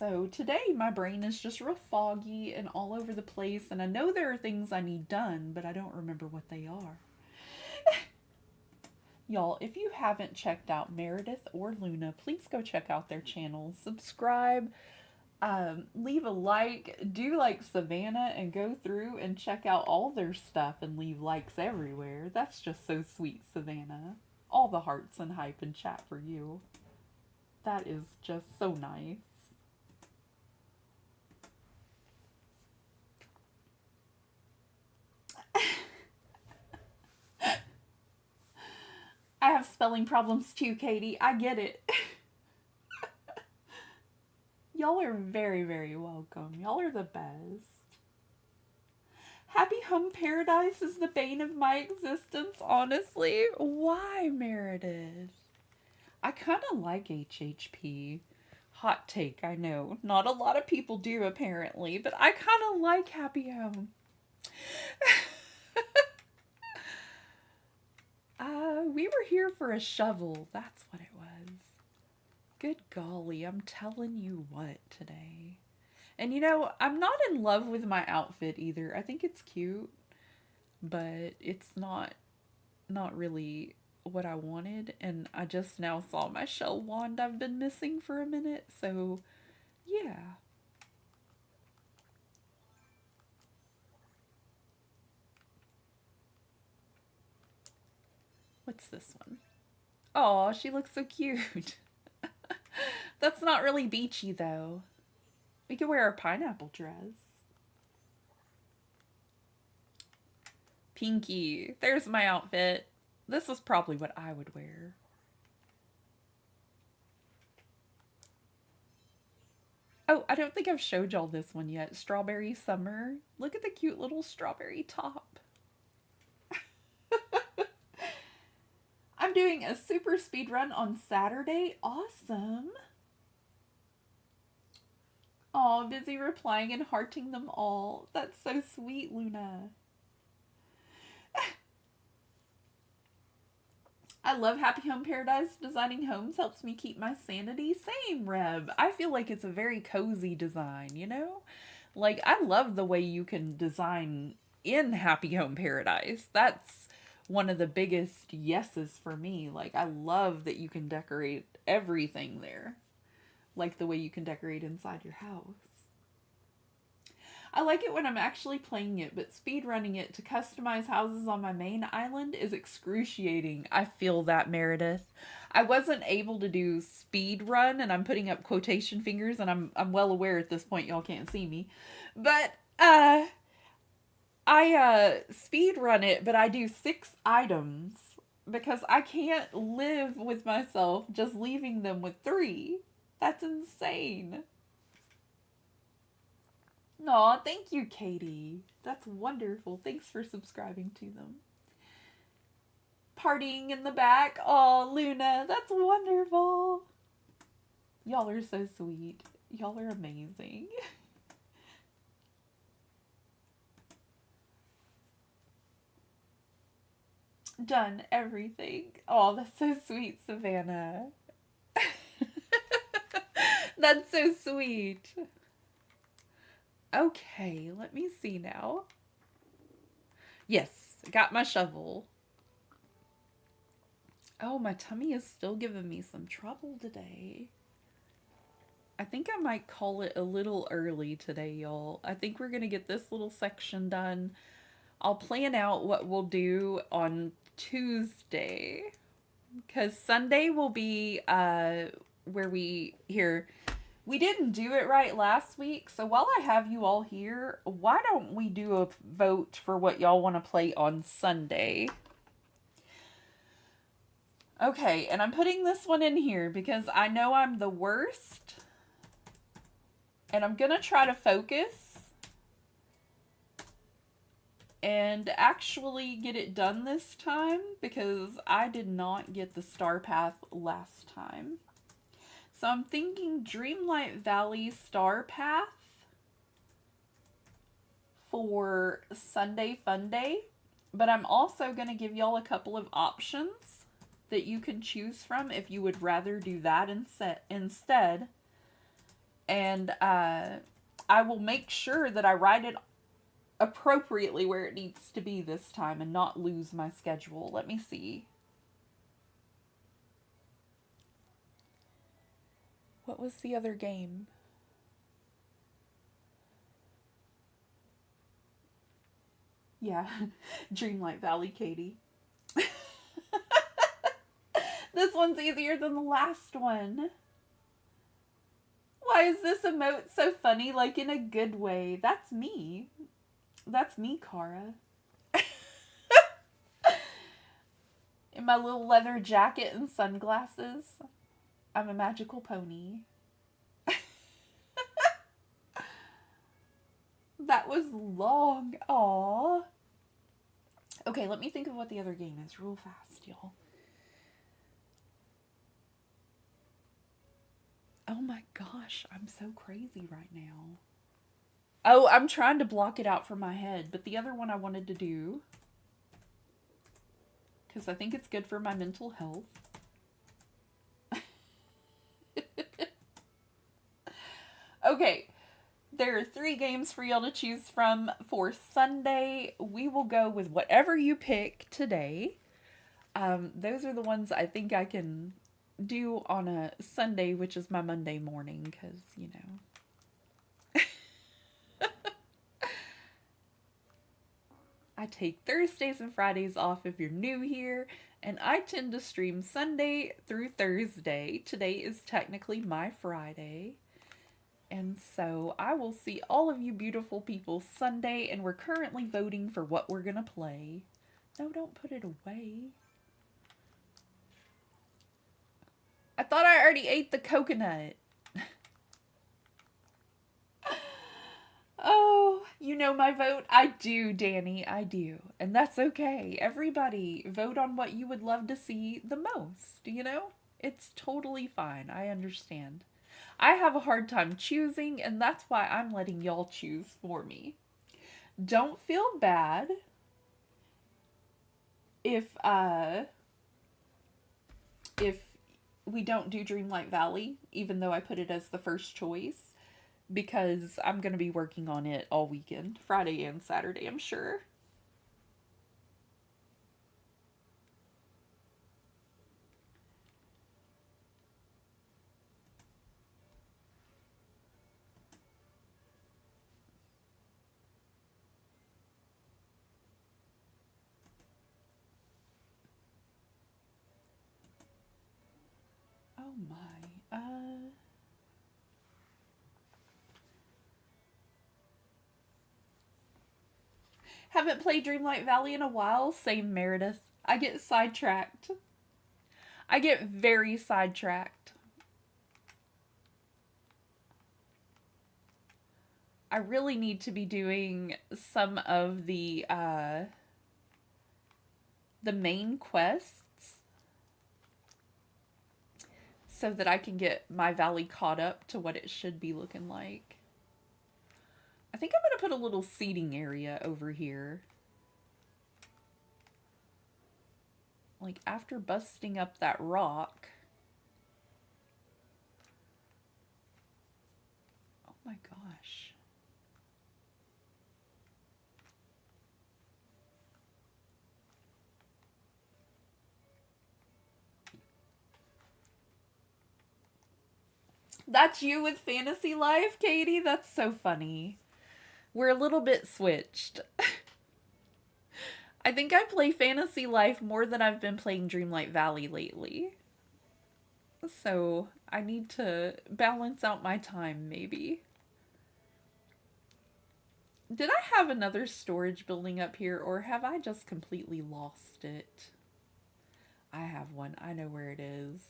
So today my brain is just real foggy and all over the place, and I know there are things I need done, but I don't remember what they are. Y'all, if you haven't checked out Meredith or Luna, please go check out their channels. Subscribe, leave a like, do like Savannah and go through and check out all their stuff and leave likes everywhere. That's just so sweet, Savannah. All the hearts and hype in chat for you. That is just so nice. I have spelling problems too, Katie. I get it. Y'all are very, very welcome. Y'all are the best. Happy Home Paradise is the bane of my existence, honestly. Why, Meredith? I kind of like HHP. Hot take, I know. Not a lot of people do, apparently, but I kind of like Happy Home. We were here for a shovel. That's what it was. Good golly, I'm telling you what today. And you know, I'm not in love with my outfit either. I think it's cute, but it's not really what I wanted, and I just now saw my shell wand I've been missing for a minute. So, yeah. What's this one? Oh, she looks so cute. That's not really beachy though. We could wear a pineapple dress. Pinky. There's my outfit. This is probably what I would wear. Oh, I don't think I've showed y'all this one yet. Strawberry Summer. Look at the cute little strawberry top. I'm doing a super speed run on Saturday. Awesome. Oh, busy replying and hearting them all. That's so sweet, Luna. I love Happy Home Paradise. Designing homes helps me keep my sanity. Same, Reb. I feel like it's a very cozy design, you know? Like, I love the way you can design in Happy Home Paradise. That's one of the biggest yeses for me. Like, I love that you can decorate everything there. Like the way you can decorate inside your house. I like it when I'm actually playing it, but speedrunning it to customize houses on my main island is excruciating. I feel that, Meredith. I wasn't able to do speed run, and I'm putting up quotation fingers, and I'm well aware at this point y'all can't see me. But I speed run it, but I do 6 items because I can't live with myself just leaving them with 3. That's insane. Aw, thank you, Katie. That's wonderful. Thanks for subscribing to them. Partying in the back. Aw, Luna, that's wonderful. Y'all are so sweet. Y'all are amazing. Done everything. Oh, that's so sweet, Savannah. That's so sweet. Okay, let me see now. Yes, got my shovel. Oh, my tummy is still giving me some trouble today. I think I might call it a little early today, y'all. I think we're going to get this little section done. I'll plan out what we'll do on Tuesday. Because Sunday will be where we didn't do it right last week, so while I have you all here, why don't we do a vote for what y'all want to play on Sunday? Okay, and I'm putting this one in here because I know I'm the worst. And I'm going to try to focus and actually get it done this time because I did not get the star path last time. So I'm thinking Dreamlight Valley Star Path for Sunday Fun Day. But I'm also going to give y'all a couple of options that you can choose from if you would rather do that instead. And I will make sure that I write it appropriately where it needs to be this time and not lose my schedule. Let me see. What was the other game? Yeah, Dreamlight Valley, Katie. This one's easier than the last one. Why is this emote so funny, like in a good way? That's me. That's me, Cara. In my little leather jacket and sunglasses. I'm a magical pony. That was long. Aww. Okay, let me think of what the other game is real fast, y'all. Oh my gosh, I'm so crazy right now. Oh, I'm trying to block it out from my head, but the other one I wanted to do, because I think it's good for my mental health. Okay, There are 3 games for y'all to choose from for Sunday. We will go with whatever you pick today. Those are the ones I think I can do on a Sunday, which is my Monday morning, because, you know. I take Thursdays and Fridays off if you're new here, and I tend to stream Sunday through Thursday. Today is technically my Friday. And so I will see all of you beautiful people Sunday, and we're currently voting for what we're going to play. No, don't put it away. I thought I already ate the coconut. Oh, you know my vote? I do, Danny, I do. And that's okay. Everybody, vote on what you would love to see the most, you know? It's totally fine. I understand. I have a hard time choosing, and that's why I'm letting y'all choose for me. Don't feel bad if we don't do Dreamlight Valley, even though I put it as the first choice, because I'm going to be working on it all weekend, Friday and Saturday, I'm sure. Oh my. Haven't played Dreamlight Valley in a while. Same, Meredith. I get sidetracked. I get very sidetracked. I really need to be doing some of the main quests so that I can get my valley caught up to what it should be looking like. I think I'm going to put a little seating area over here. Like, after busting up that rock. Oh my gosh. That's you with Fantasy Life, Katie? That's so funny. We're a little bit switched. I think I play Fantasy Life more than I've been playing Dreamlight Valley lately. So I need to balance out my time, maybe. Did I have another storage building up here, or have I just completely lost it? I have one. I know where it is.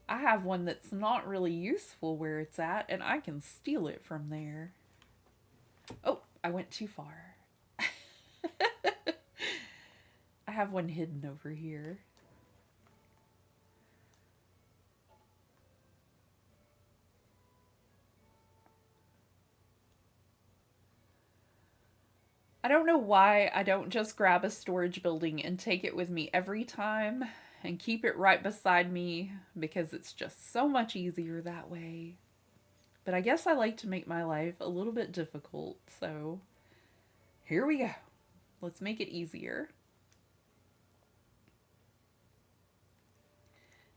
I have one that's not really useful where it's at, and I can steal it from there. Oh, I went too far. I have one hidden over here. I don't know why I don't just grab a storage building and take it with me every time and keep it right beside me, because it's just so much easier that way. But I guess I like to make my life a little bit difficult, so here we go. Let's make it easier.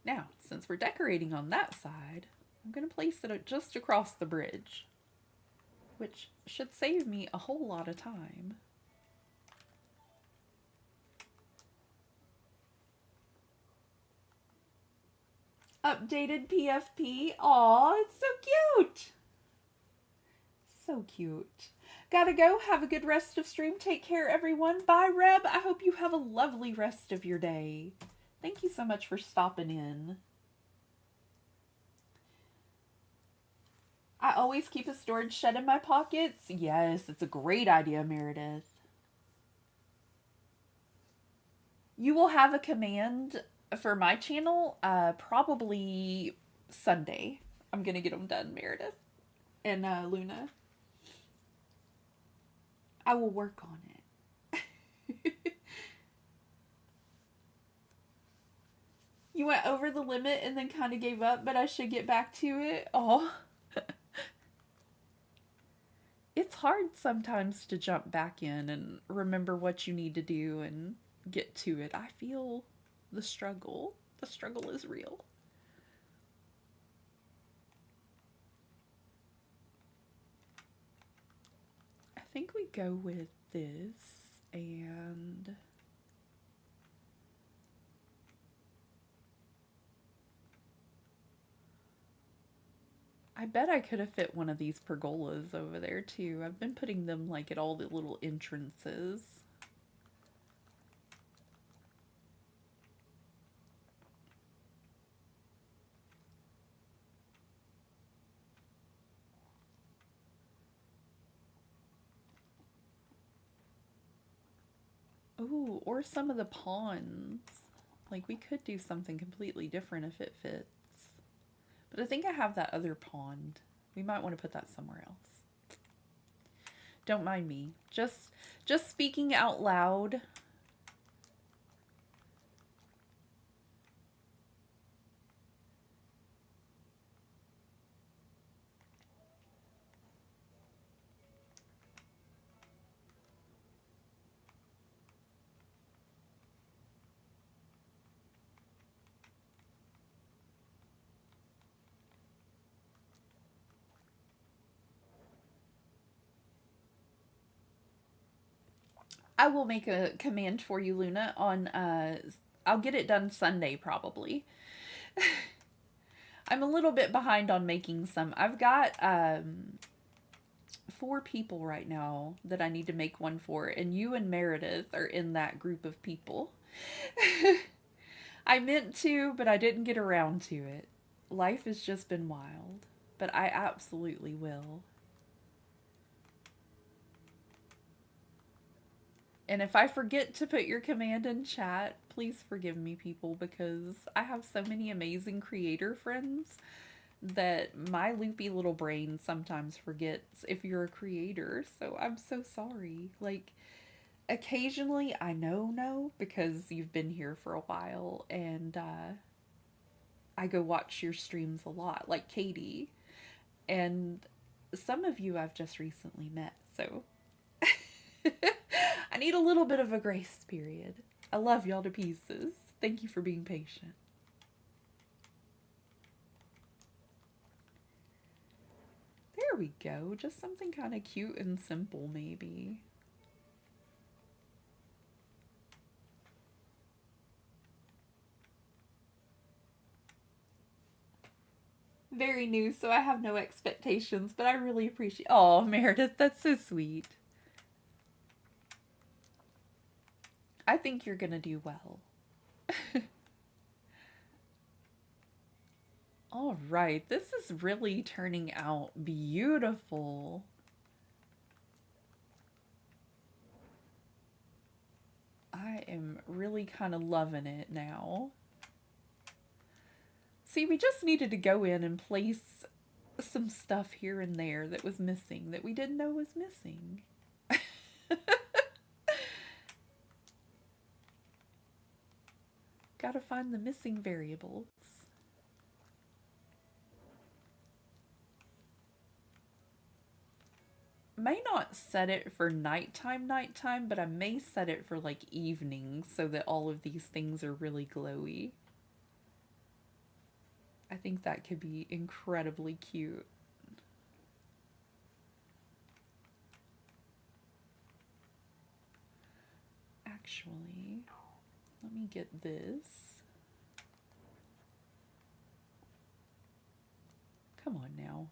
Now, since we're decorating on that side, I'm going to place it just across the bridge, which should save me a whole lot of time. Updated PFP. Aw, it's so cute. So cute. Gotta go. Have a good rest of stream. Take care, everyone. Bye, Reb. I hope you have a lovely rest of your day. Thank you so much for stopping in. I always keep a storage shed in my pockets. Yes, it's a great idea, Meredith. You will have a command for my channel probably Sunday. I'm going to get them done, Meredith and Luna. I will work on it. You went over the limit and then kind of gave up, but I should get back to it. Oh. hard sometimes to jump back in and remember what you need to do and get to it. I feel the struggle. The struggle is real. I think we go with this and I bet I could have fit one of these pergolas over there too. I've been putting them like at all the little entrances. Ooh, or some of the ponds. Like we could do something completely different if it fits. But I think I have that other pond. We might want to put that somewhere else. Don't mind me. Just speaking out loud. I will make a command for you, Luna, on I'll get it done Sunday probably. I'm a little bit behind on making some. I've got 4 people right now that I need to make one for, and you and Meredith are in that group of people. I meant to, but I didn't get around to it. Life has just been wild, but I absolutely will. And if I forget to put your command in chat, please forgive me, people, because I have so many amazing creator friends that my loopy little brain sometimes forgets if you're a creator. So I'm so sorry. Like, occasionally I know because you've been here for a while, and I go watch your streams a lot, like Katie. And some of you I've just recently met, so I need a little bit of a grace period. I love y'all to pieces. Thank you for being patient. There we go. Just something kind of cute and simple, maybe. Very new, so I have no expectations, but I really appreciate. Oh, Meredith, that's so sweet. I think you're gonna do well. All right, this is really turning out beautiful. I am really kind of loving it now. See, we just needed to go in and place some stuff here and there that was missing, that we didn't know was missing. Gotta find the missing variables. May not set it for nighttime, but I may set it for like evening so that all of these things are really glowy. I think that could be incredibly cute. Actually, let me get this. Come on now.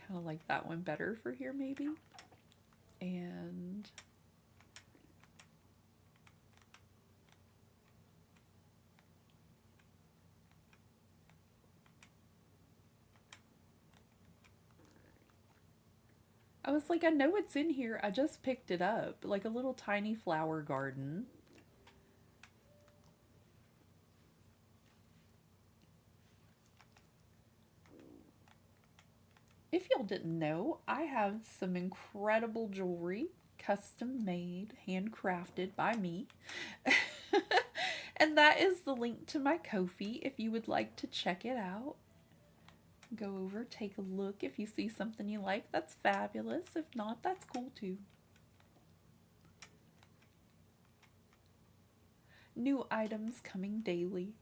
Kind of like that one better for here, maybe. And I was like, I know it's in here. I just picked it up. Like a little tiny flower garden. If y'all didn't know, I have some incredible jewelry, custom made, handcrafted by me. And that is the link to my Ko-fi if you would like to check it out. Go over, take a look. If you see something you like, that's fabulous. If not, that's cool too. New items coming daily.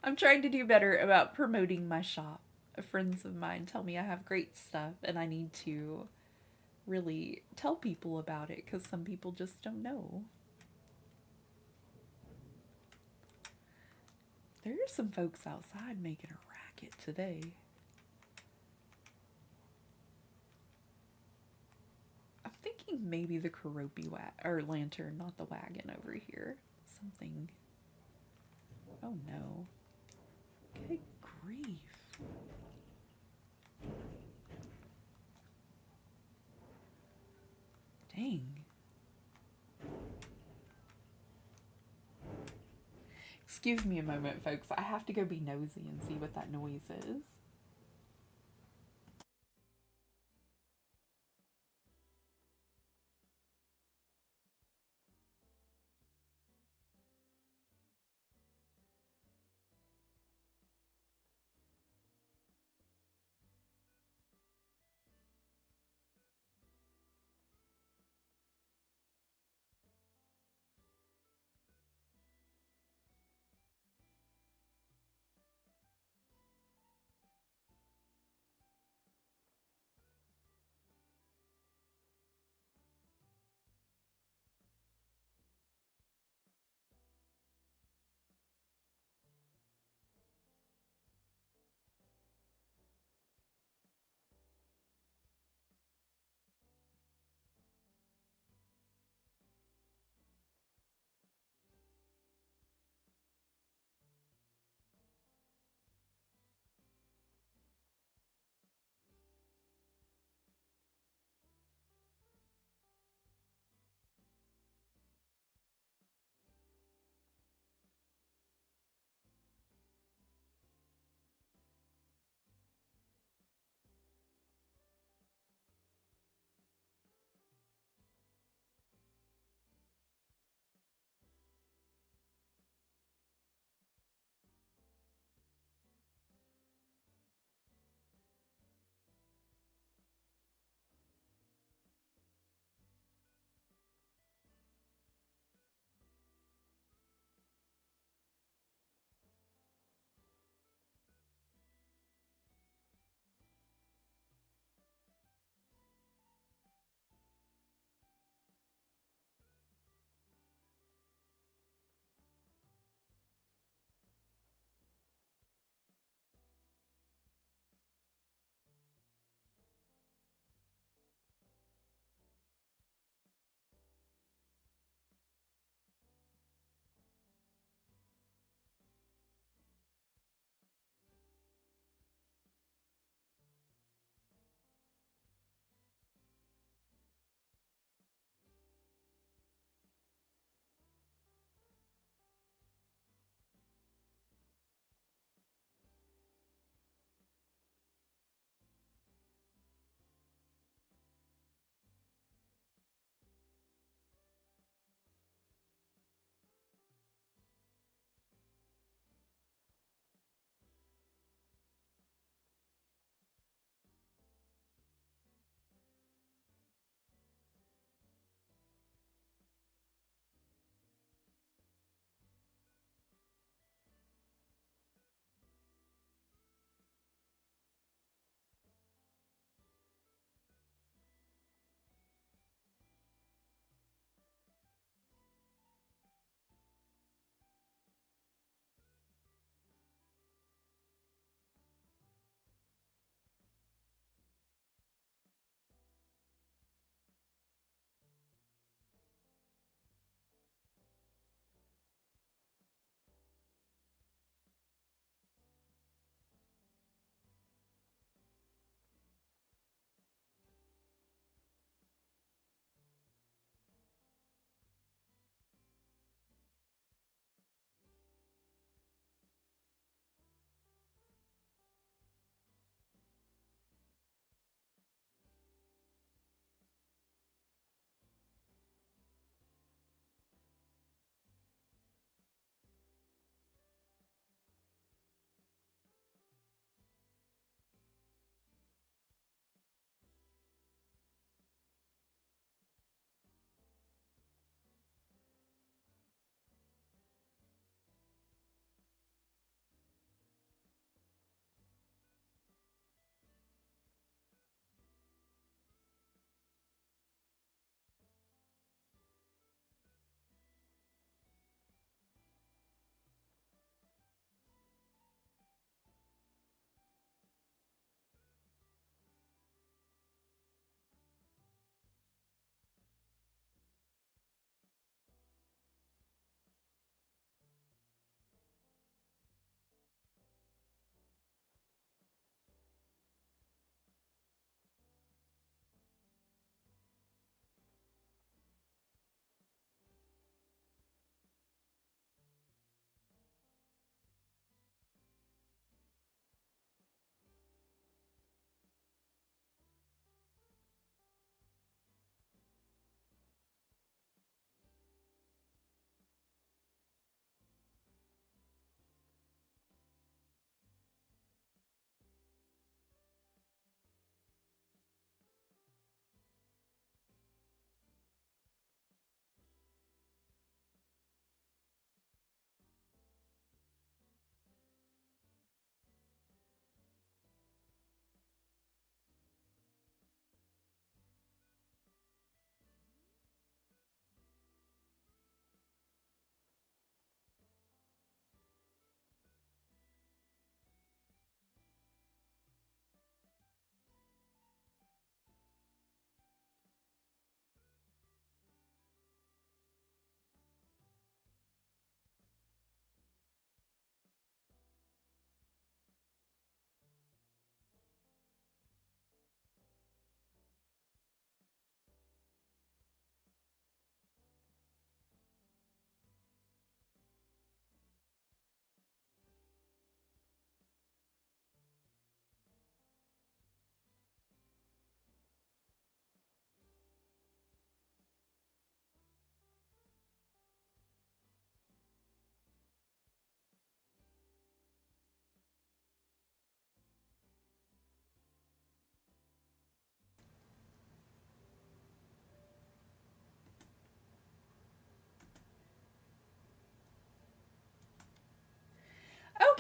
I'm trying to do better about promoting my shop. Friends of mine tell me I have great stuff and I need to really tell people about it because some people just don't know. There are some folks outside making a racket today. I'm thinking maybe the Karopi or lantern, not the wagon over here. Something. Oh no. Good grief. Dang. Excuse me a moment, folks. I have to go be nosy and see what that noise is.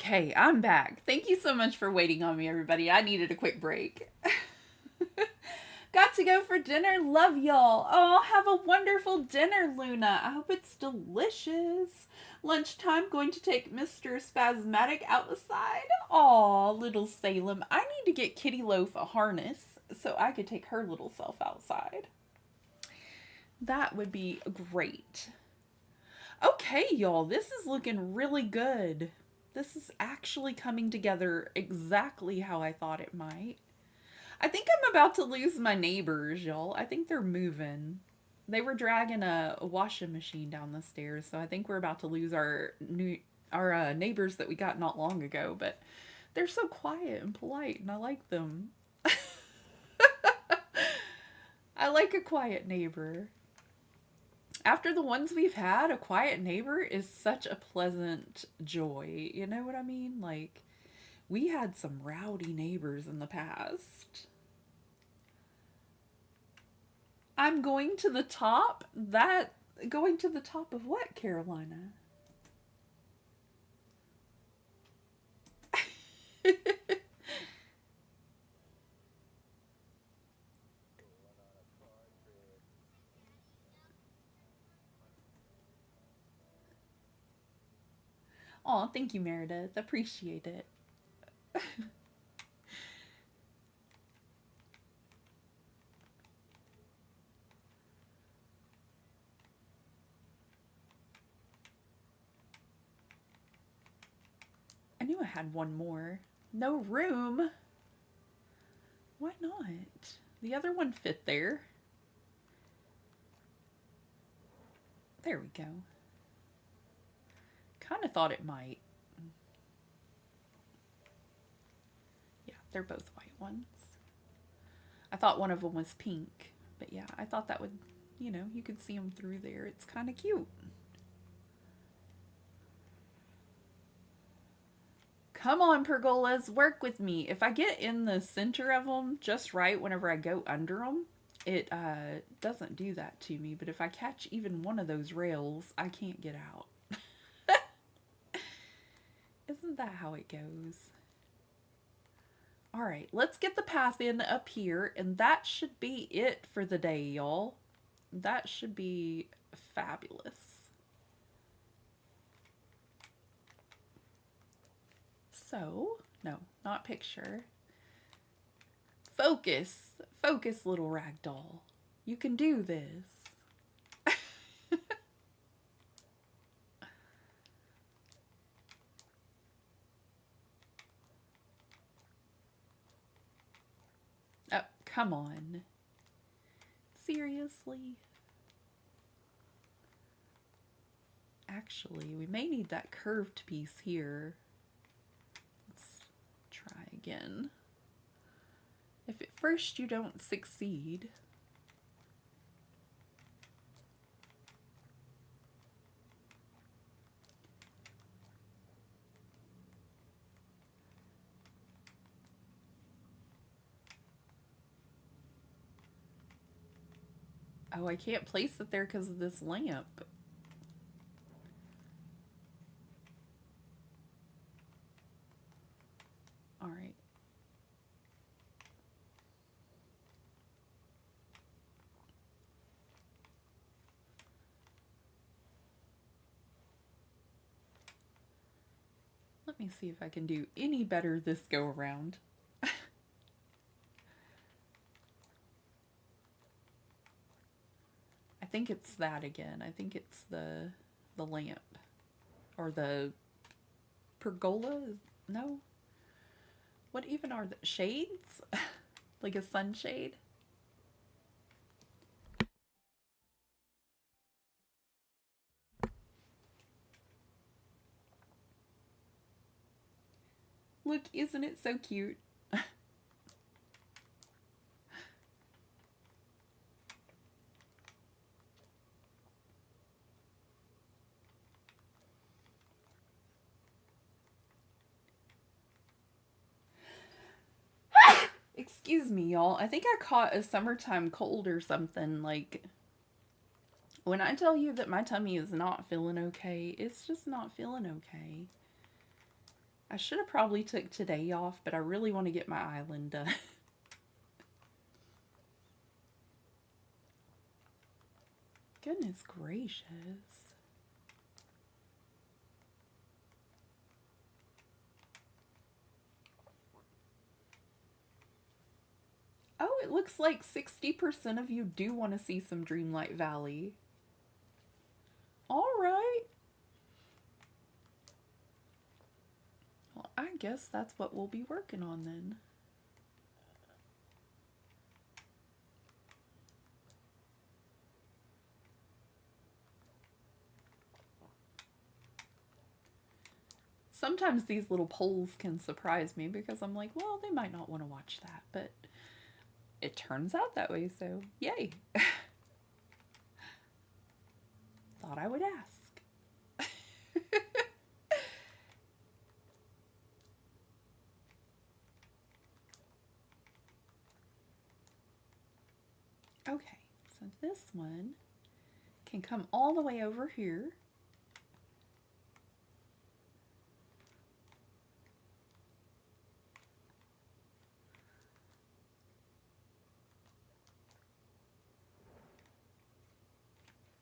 Okay, I'm back. Thank you so much for waiting on me, everybody. I needed a quick break. Got to go for dinner. Love y'all. Oh, have a wonderful dinner, Luna. I hope it's delicious. Lunchtime, going to take Mr. Spasmatic outside. Aw, little Salem. I need to get Kitty Loaf a harness so I could take her little self outside. That would be great. Okay, y'all, this is looking really good. This is actually coming together exactly how I thought it might. I think I'm about to lose my neighbors, y'all. I think they're moving. They were dragging a washing machine down the stairs, so I think we're about to lose our neighbors that we got not long ago. But they're so quiet and polite, and I like them. I like a quiet neighbor. After the ones we've had, a quiet neighbor is such a pleasant joy. You know what I mean? Like, we had some rowdy neighbors in the past. I'm going to the top? Going to the top of what, Carolina? Oh, thank you, Meredith. Appreciate it. I knew I had one more. No room. Why not? The other one fit there. There we go. Kind of thought it might. Yeah, they're both white ones. I thought one of them was pink. But yeah, I thought that would, you could see them through there. It's kind of cute. Come on, pergolas, work with me. If I get in the center of them just right whenever I go under them, it doesn't do that to me. But if I catch even one of those rails, I can't get out. Isn't that how it goes? All right, let's get the path in up here, and that should be it for the day, y'all. That should be fabulous. So, no, not picture. Focus. Focus, little rag doll. You can do this. Oh, come on. Seriously? Actually, we may need that curved piece here. Let's try again. If at first you don't succeed, oh, I can't place it there because of this lamp. All right. Let me see if I can do any better this go around. I think it's that again. I think it's the lamp or the pergola. No. What even are the shades? Like a sunshade? Look, isn't it so cute? Excuse me, y'all. I think I caught a summertime cold or something. Like, when I tell you that my tummy is not feeling okay, it's just not feeling okay. I should have probably took today off, but I really want to get my island done. Goodness gracious. Oh, it looks like 60% of you do want to see some Dreamlight Valley. All right. Well, I guess that's what we'll be working on then. Sometimes these little polls can surprise me because I'm like, well, they might not want to watch that, but it turns out that way, so yay. Thought I would ask. Okay, so this one can come all the way over here.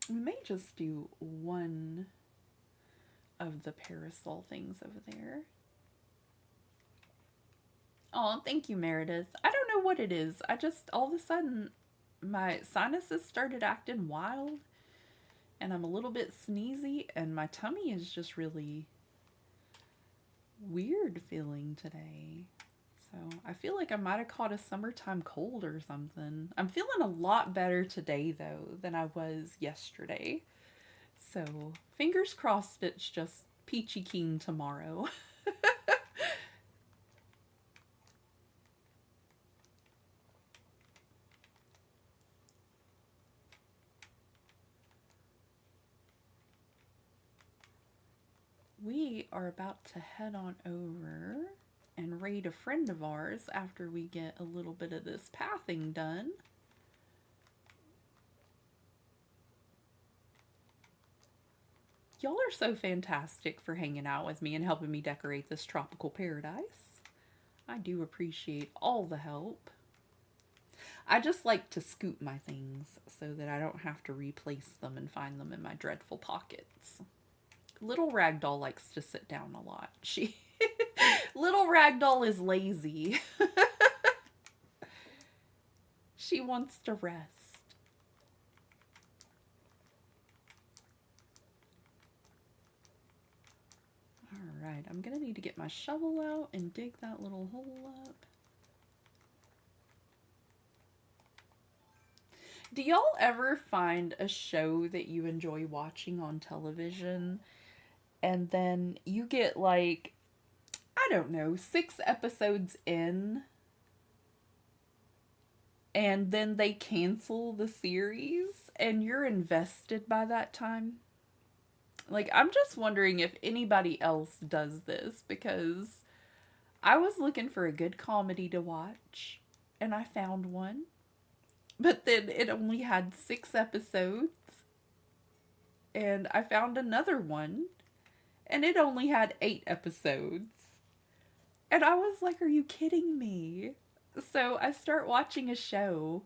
We may just do one of the parasol things over there. Oh, thank you, Meredith. I don't know what it is. I just, all of a sudden, my sinuses started acting wild, and I'm a little bit sneezy, and my tummy is just really weird feeling today. So I feel like I might have caught a summertime cold or something. I'm feeling a lot better today, though, than I was yesterday. So fingers crossed it's just peachy keen tomorrow. We are about to head on over and raid a friend of ours after we get a little bit of this pathing done. Y'all are so fantastic for hanging out with me and helping me decorate this tropical paradise. I do appreciate all the help. I just like to scoop my things so that I don't have to replace them and find them in my dreadful pockets. Little Ragdoll likes to sit down a lot. Little Ragdoll is lazy. She wants to rest. Alright, I'm gonna need to get my shovel out and dig that little hole up. Do y'all ever find a show that you enjoy watching on television and then you get like, I don't know, 6 episodes in and then they cancel the series and you're invested by that time? Like, I'm just wondering if anybody else does this because I was looking for a good comedy to watch and I found one. But then it only had 6 episodes. And I found another one. And it only had 8 episodes. And I was like, are you kidding me? So I start watching a show.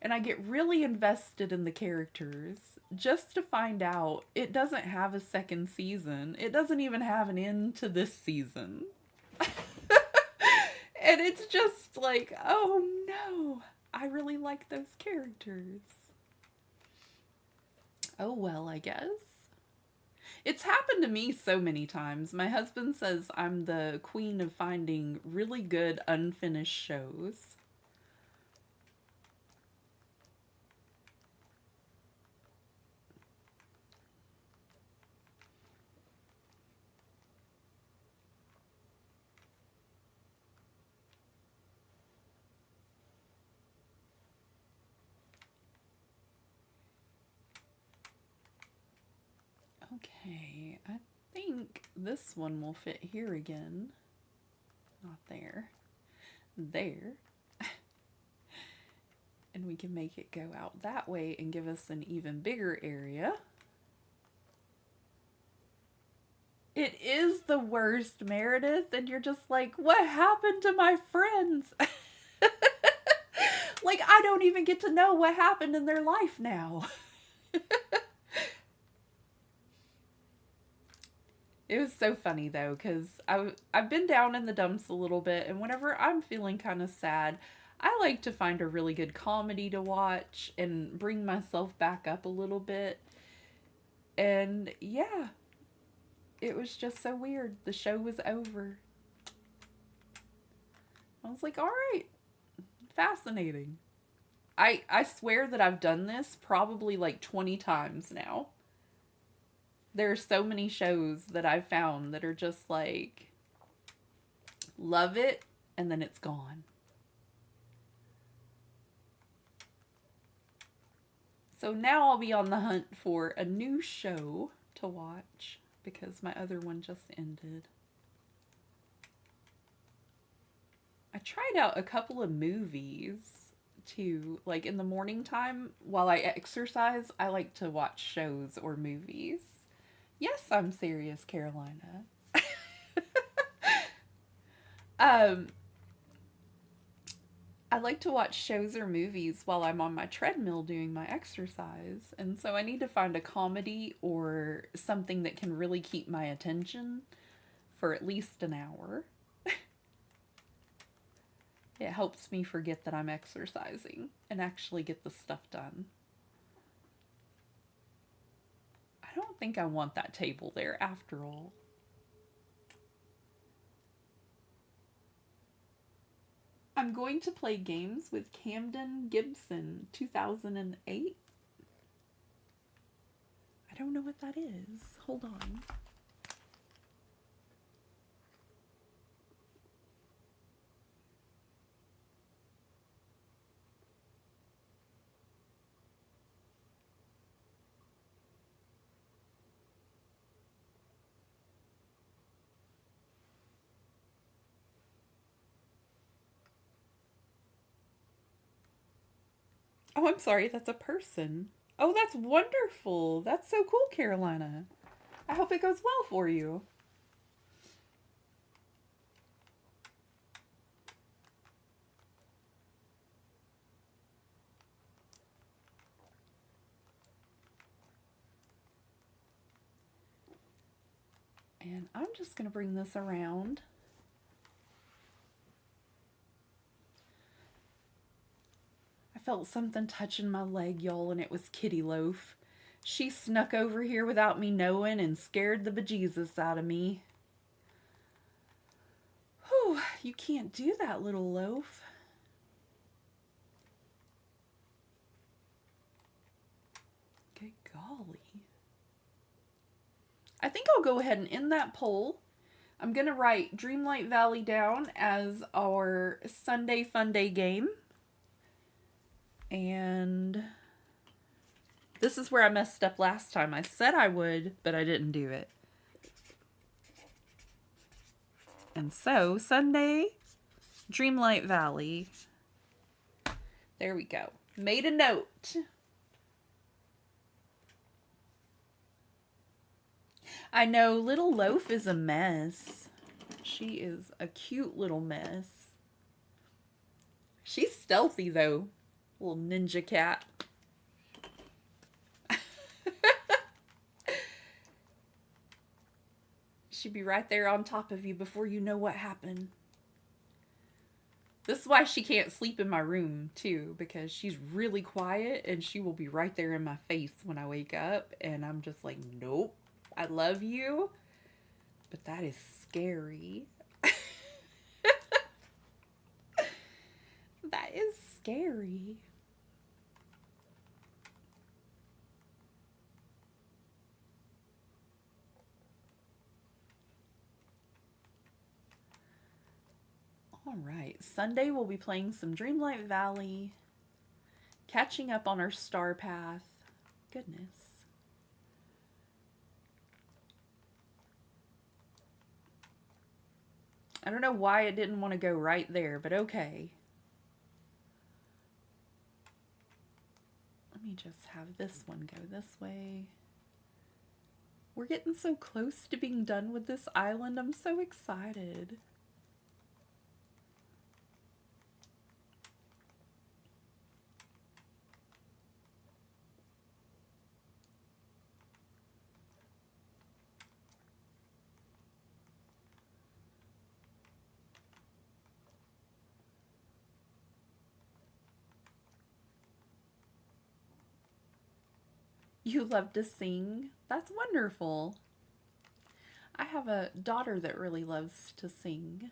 And I get really invested in the characters. Just to find out it doesn't have a second season. It doesn't even have an end to this season. And it's just like, oh no. I really like those characters. Oh well, I guess. It's happened to me so many times. My husband says I'm the queen of finding really good unfinished shows. Okay, I think this one will fit here again. Not there. There. And we can make it go out that way and give us an even bigger area. It is the worst, Meredith, and you're just like, what happened to my friends? Like, I don't even get to know what happened in their life now. It was so funny though, because I've been down in the dumps a little bit, and whenever I'm feeling kind of sad, I like to find a really good comedy to watch and bring myself back up a little bit. And yeah, it was just so weird. The show was over. I was like, all right, fascinating. I swear that I've done this probably like 20 times now. There are so many shows that I've found that are just like, love it, and then it's gone. So now I'll be on the hunt for a new show to watch because my other one just ended. I tried out a couple of movies too. Like in the morning time while I exercise, I like to watch shows or movies. Yes, I'm serious, Carolina. um, I like to watch shows or movies while I'm on my treadmill doing my exercise. And so I need to find a comedy or something that can really keep my attention for at least an hour. It helps me forget that I'm exercising and actually get the stuff done. I don't think I want that table there after all. I'm going to play games with Camden Gibson, 2008. I don't know what that is. Hold on. Oh, I'm sorry, that's a person. Oh, that's wonderful. That's so cool, Carolina. I hope it goes well for you. And I'm just going to bring this around. I felt something touching my leg, y'all, and it was Kitty Loaf. She snuck over here without me knowing and scared the bejesus out of me. Whew, you can't do that, little loaf. Good golly. I think I'll go ahead and end that poll. I'm going to write Dreamlight Valley down as our Sunday Fun Day game. And this is where I messed up last time. I said I would, but I didn't do it. And so, Sunday, Dreamlight Valley. There we go. Made a note. I know little Loaf is a mess. She is a cute little mess. She's stealthy though. Little ninja cat. She'd be right there on top of you before you know what happened. This is why she can't sleep in my room too, because she's really quiet and she will be right there in my face when I wake up, and I'm just like, nope. I love you, but that is scary. That is scary. All right, Sunday we'll be playing some Dreamlight Valley, catching up on our Star Path. Goodness. I don't know why it didn't want to go right there, but okay. Let me just have this one go this way. We're getting so close to being done with this island. I'm so excited. You love to sing? That's wonderful. I have a daughter that really loves to sing.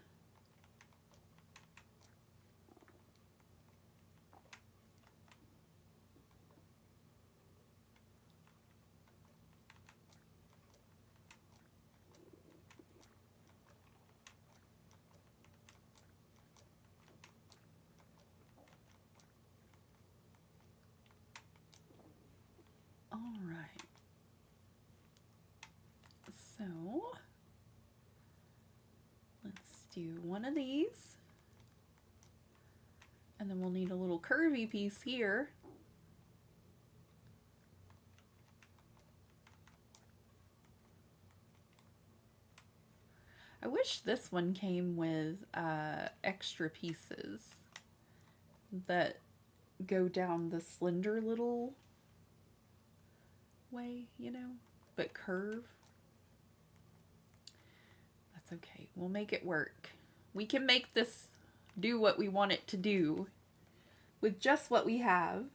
All right. So, let's do one of these. And then we'll need a little curvy piece here. I wish this one came with extra pieces that go down the slender little way, you know, but curve. That's okay. We'll make it work. We can make this do what we want it to do with just what we have.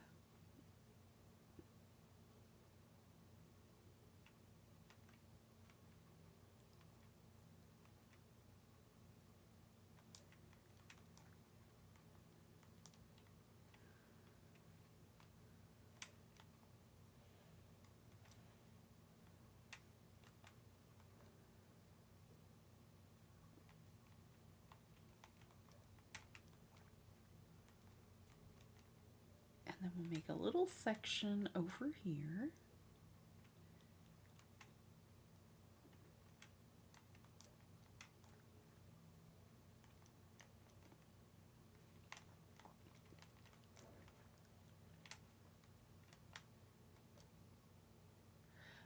And then we'll make a little section over here.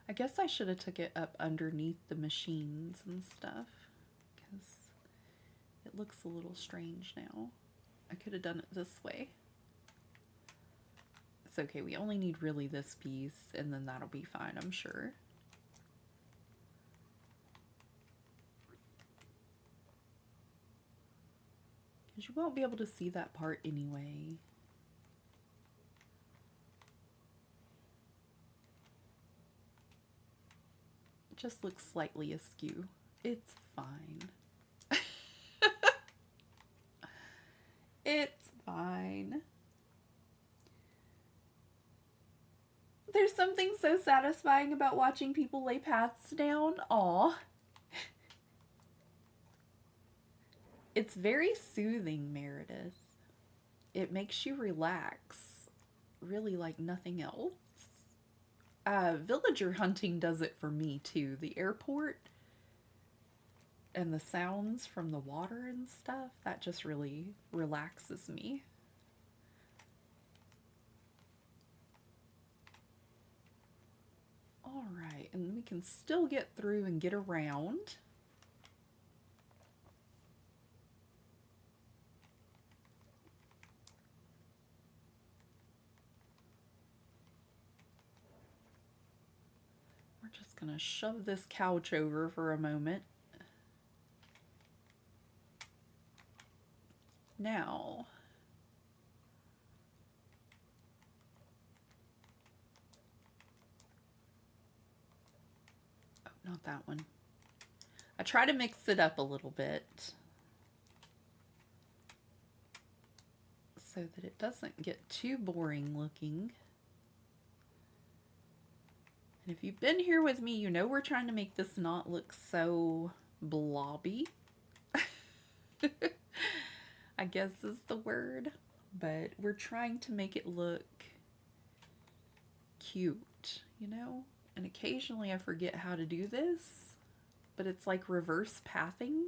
I guess I should have took it up underneath the machines and stuff because it looks a little strange now. I could have done it this way. It's okay, we only need really this piece and then that'll be fine, I'm sure. Because you won't be able to see that part anyway. It just looks slightly askew. It's fine. It's fine. There's something so satisfying about watching people lay paths down. Aw. It's very soothing, Meredith. It makes you relax, really like nothing else. Villager hunting does it for me too. The airport and the sounds from the water and stuff, that just really relaxes me. All right, and we can still get through and get around. We're just gonna shove this couch over for a moment. Now, oh, not that one. I try to mix it up a little bit so that it doesn't get too boring looking. And if you've been here with me, you know we're trying to make this not look so blobby. I guess is the word. But we're trying to make it look cute, you know? And occasionally I forget how to do this, but it's like reverse pathing.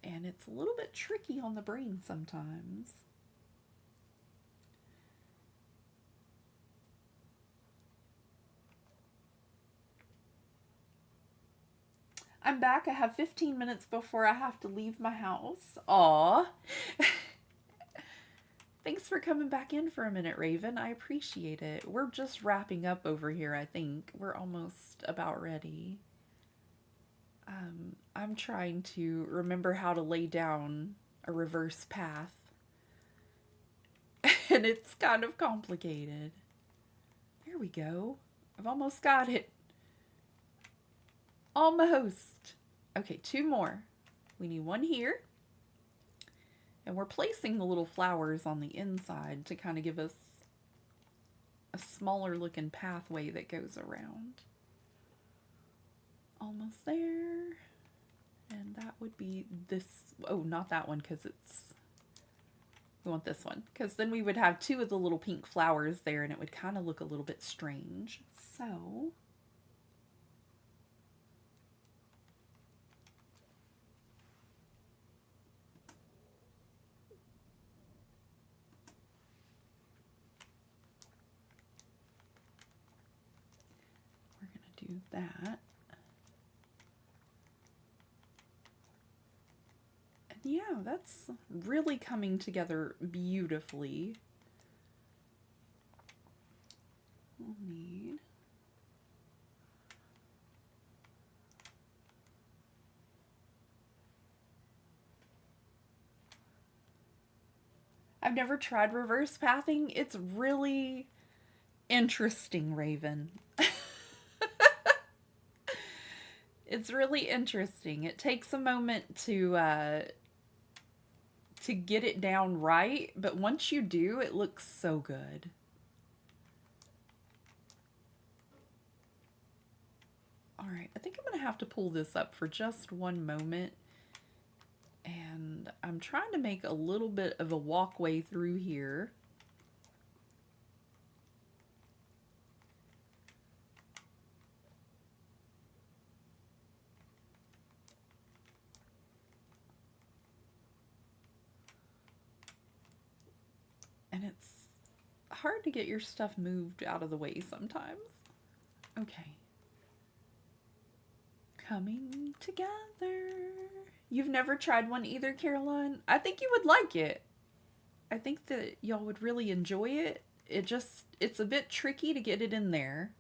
And it's a little bit tricky on the brain sometimes. I'm back. I have 15 minutes before I have to leave my house. Aw. Thanks for coming back in for a minute, Raven. I appreciate it. We're just wrapping up over here, I think. We're almost about ready. I'm trying to remember how to lay down a reverse path. And it's kind of complicated. There we go. I've almost got it. Almost. Okay, 2 more. We need 1 here. And we're placing the little flowers on the inside to kind of give us a smaller looking pathway that goes around. Almost there. And that would be this. Oh, not that one, because it's... We want this one. Because then we would have 2 of the little pink flowers there, and it would kind of look a little bit strange. So... do that. And yeah, that's really coming together beautifully. We'll need... I've never tried reverse pathing. It's really interesting, Raven. It's really interesting. It takes a moment to get it down right, but once you do, it looks so good. All right, I think I'm gonna have to pull this up for just one moment. And I'm trying to make a little bit of a walkway through here. And it's hard to get your stuff moved out of the way sometimes. Okay. Coming together. You've never tried one either, Caroline? I think you would like it. I think that y'all would really enjoy it. It's a bit tricky to get it in there.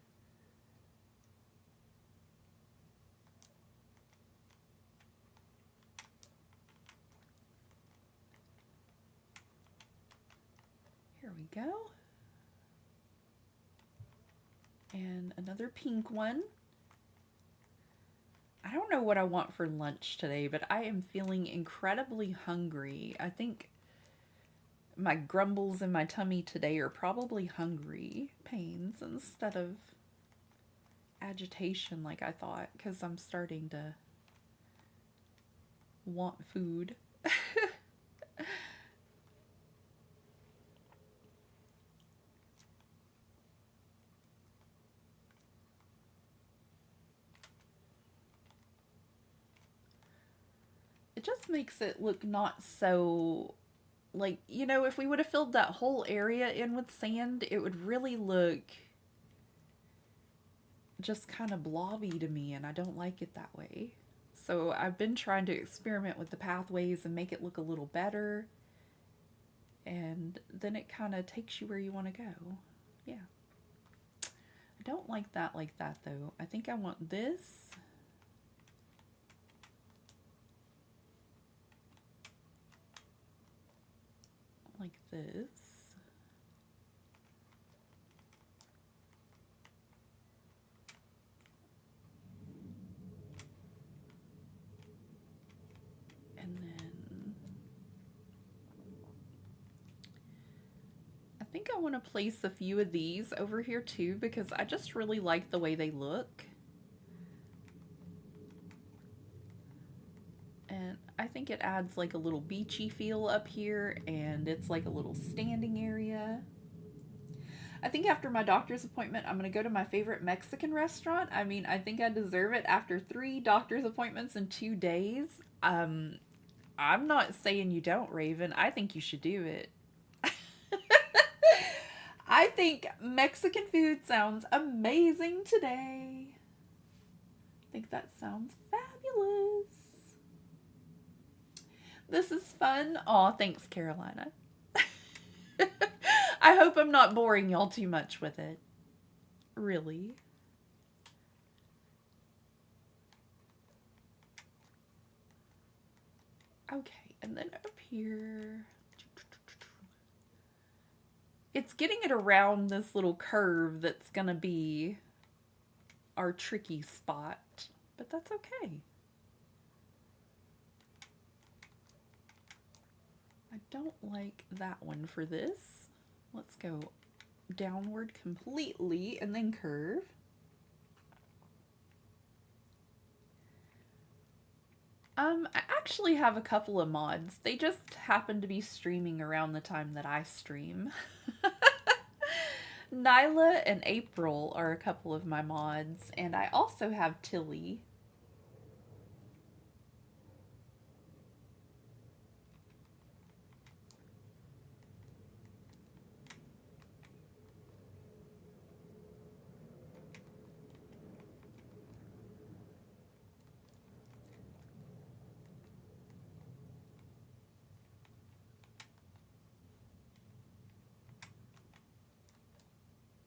Here we go. And another pink one. I don't know what I want for lunch today, but I am feeling incredibly hungry. I think my grumbles in my tummy today are probably hungry pains instead of agitation like I thought, because I'm starting to want food. It just makes it look not so, like, you know, if we would have filled that whole area in with sand, it would really look just kind of blobby to me, and I don't like it that way. So I've been trying to experiment with the pathways and make it look a little better, and then it kind of takes you where you want to go. Yeah. I don't like that though. I think I want this. Like this. And then I think I want to place a few of these over here too, because I just really like the way they look. And I think it adds like a little beachy feel up here, and it's like a little standing area. I think after my doctor's appointment, I'm going to go to my favorite Mexican restaurant. I mean, I think I deserve it after 3 doctor's appointments in 2 days. I'm not saying you don't, Raven. I think you should do it. I think Mexican food sounds amazing today. think that sounds fabulous. This is fun. Aw, thanks, Carolina. I hope I'm not boring y'all too much with it. Really. Okay, and then up here, it's getting it around this little curve that's gonna be our tricky spot, but that's okay. I don't like that one for this. Let's go downward completely and then curve. I actually have a couple of mods. They just happen to be streaming around the time that I stream. Nyla and April are a couple of my mods, and I also have Tilly.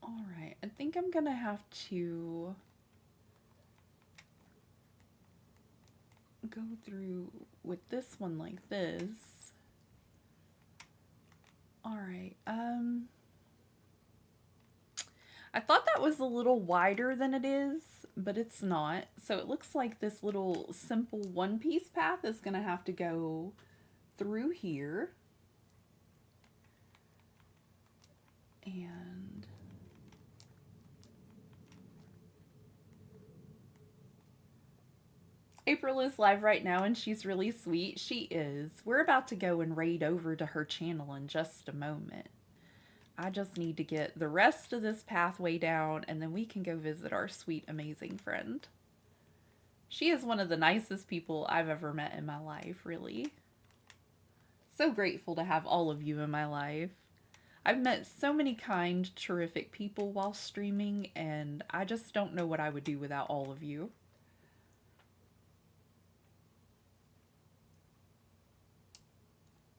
Alright, I think I'm gonna have to go through with this one like this. Alright, I thought that was a little wider than it is, but it's not. So it looks like this little simple one-piece path is gonna have to go through here. And April is live right now and she's really sweet. She is. We're about to go and raid over to her channel in just a moment. I just need to get the rest of this pathway down and then we can go visit our sweet, amazing friend. She is one of the nicest people I've ever met in my life, really. So grateful to have all of you in my life. I've met so many kind, terrific people while streaming, and I just don't know what I would do without all of you.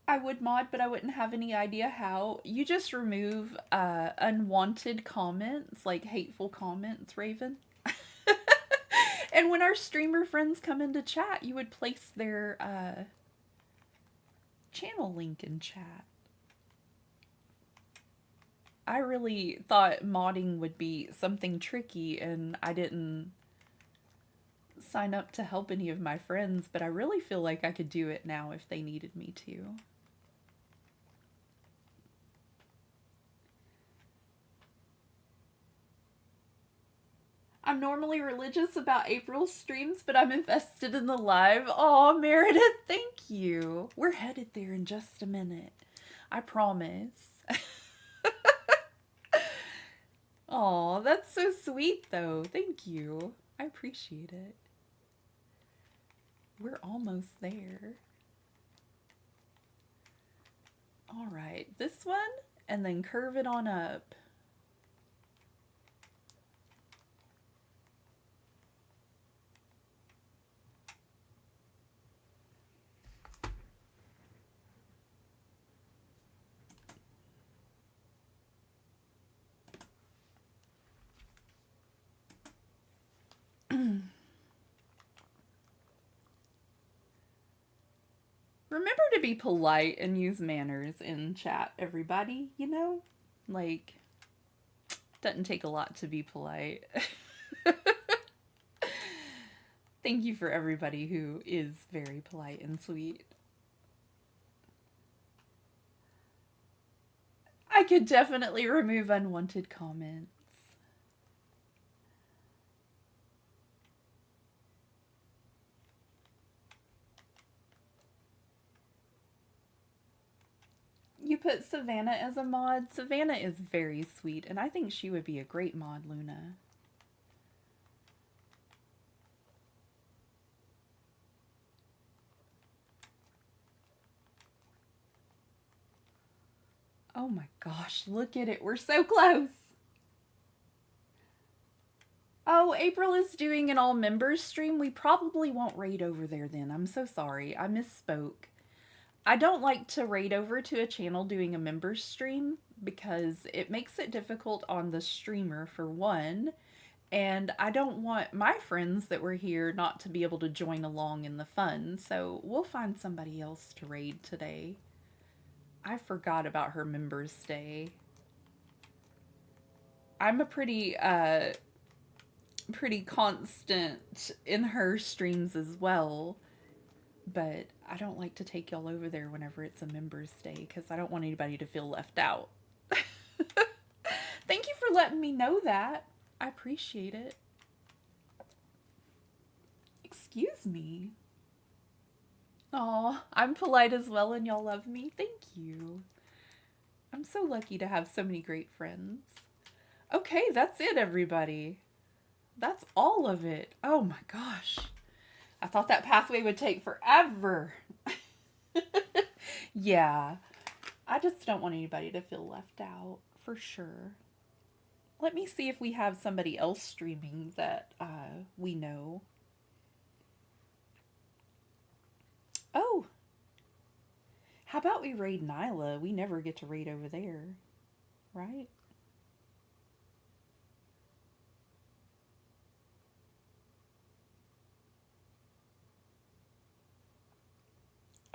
I would mod, but I wouldn't have any idea how. You just remove unwanted comments, like hateful comments, Raven. And when our streamer friends come into chat, you would place their channel link in chat. I really thought modding would be something tricky, and I didn't sign up to help any of my friends, but I really feel like I could do it now if they needed me to. I'm normally religious about April's streams, but I'm invested in the live. Aw, Meredith, thank you. We're headed there in just a minute. I promise. Aw, that's so sweet, though. Thank you. I appreciate it. We're almost there. All right, this one, and then curve it on up. Remember to be polite and use manners in chat, everybody, you know? Like, doesn't take a lot to be polite. Thank you for everybody who is very polite and sweet. I could definitely remove unwanted comments. You put Savannah as a mod. Savannah is very sweet, and I think she would be a great mod, Luna. Oh my gosh, look at it. We're so close. Oh, April is doing an all members stream. We probably won't raid over there then. I'm so sorry. I misspoke. I don't like to raid over to a channel doing a members stream because it makes it difficult on the streamer for one, and I don't want my friends that were here not to be able to join along in the fun. So we'll find somebody else to raid today. I forgot about her members day. I'm a pretty constant in her streams as well, but I don't like to take y'all over there whenever it's a members day because I don't want anybody to feel left out. Thank you for letting me know that. I appreciate it. Excuse me. Aw, I'm polite as well and y'all love me. Thank you. I'm so lucky to have so many great friends. Okay, that's it, everybody. That's all of it. Oh my gosh. I thought that pathway would take forever. Yeah. I just don't want anybody to feel left out, for sure. Let me see if we have somebody else streaming that we know. Oh. How about we raid Nyla? We never get to raid over there, right?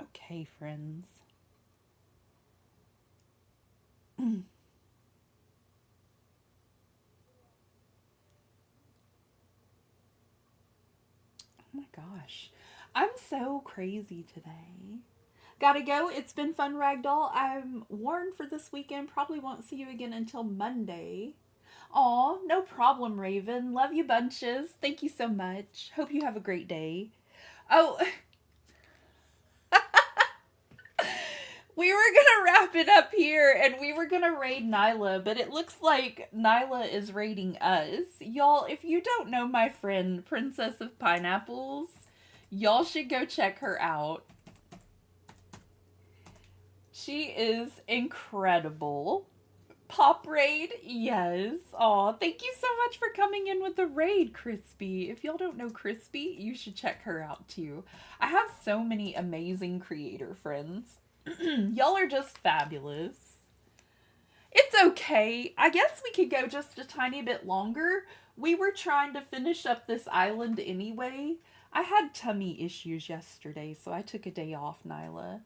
Okay, friends. Oh my gosh. I'm so crazy today. Gotta go. It's been fun, Ragdoll. I'm warned for this weekend. Probably won't see you again until Monday. Aw, no problem, Raven. Love you bunches. Thank you so much. Hope you have a great day. Oh, we were gonna wrap it up here and we were gonna raid Nyla, but it looks like Nyla is raiding us. Y'all, if you don't know my friend, Princess of Pineapples, y'all should go check her out. She is incredible. Pop raid, yes. Aw, thank you so much for coming in with the raid, Crispy. If y'all don't know Crispy, you should check her out too. I have so many amazing creator friends. Y'all are just fabulous. It's okay. I guess we could go just a tiny bit longer. We were trying to finish up this island anyway. I had tummy issues yesterday, so I took a day off, Nyla.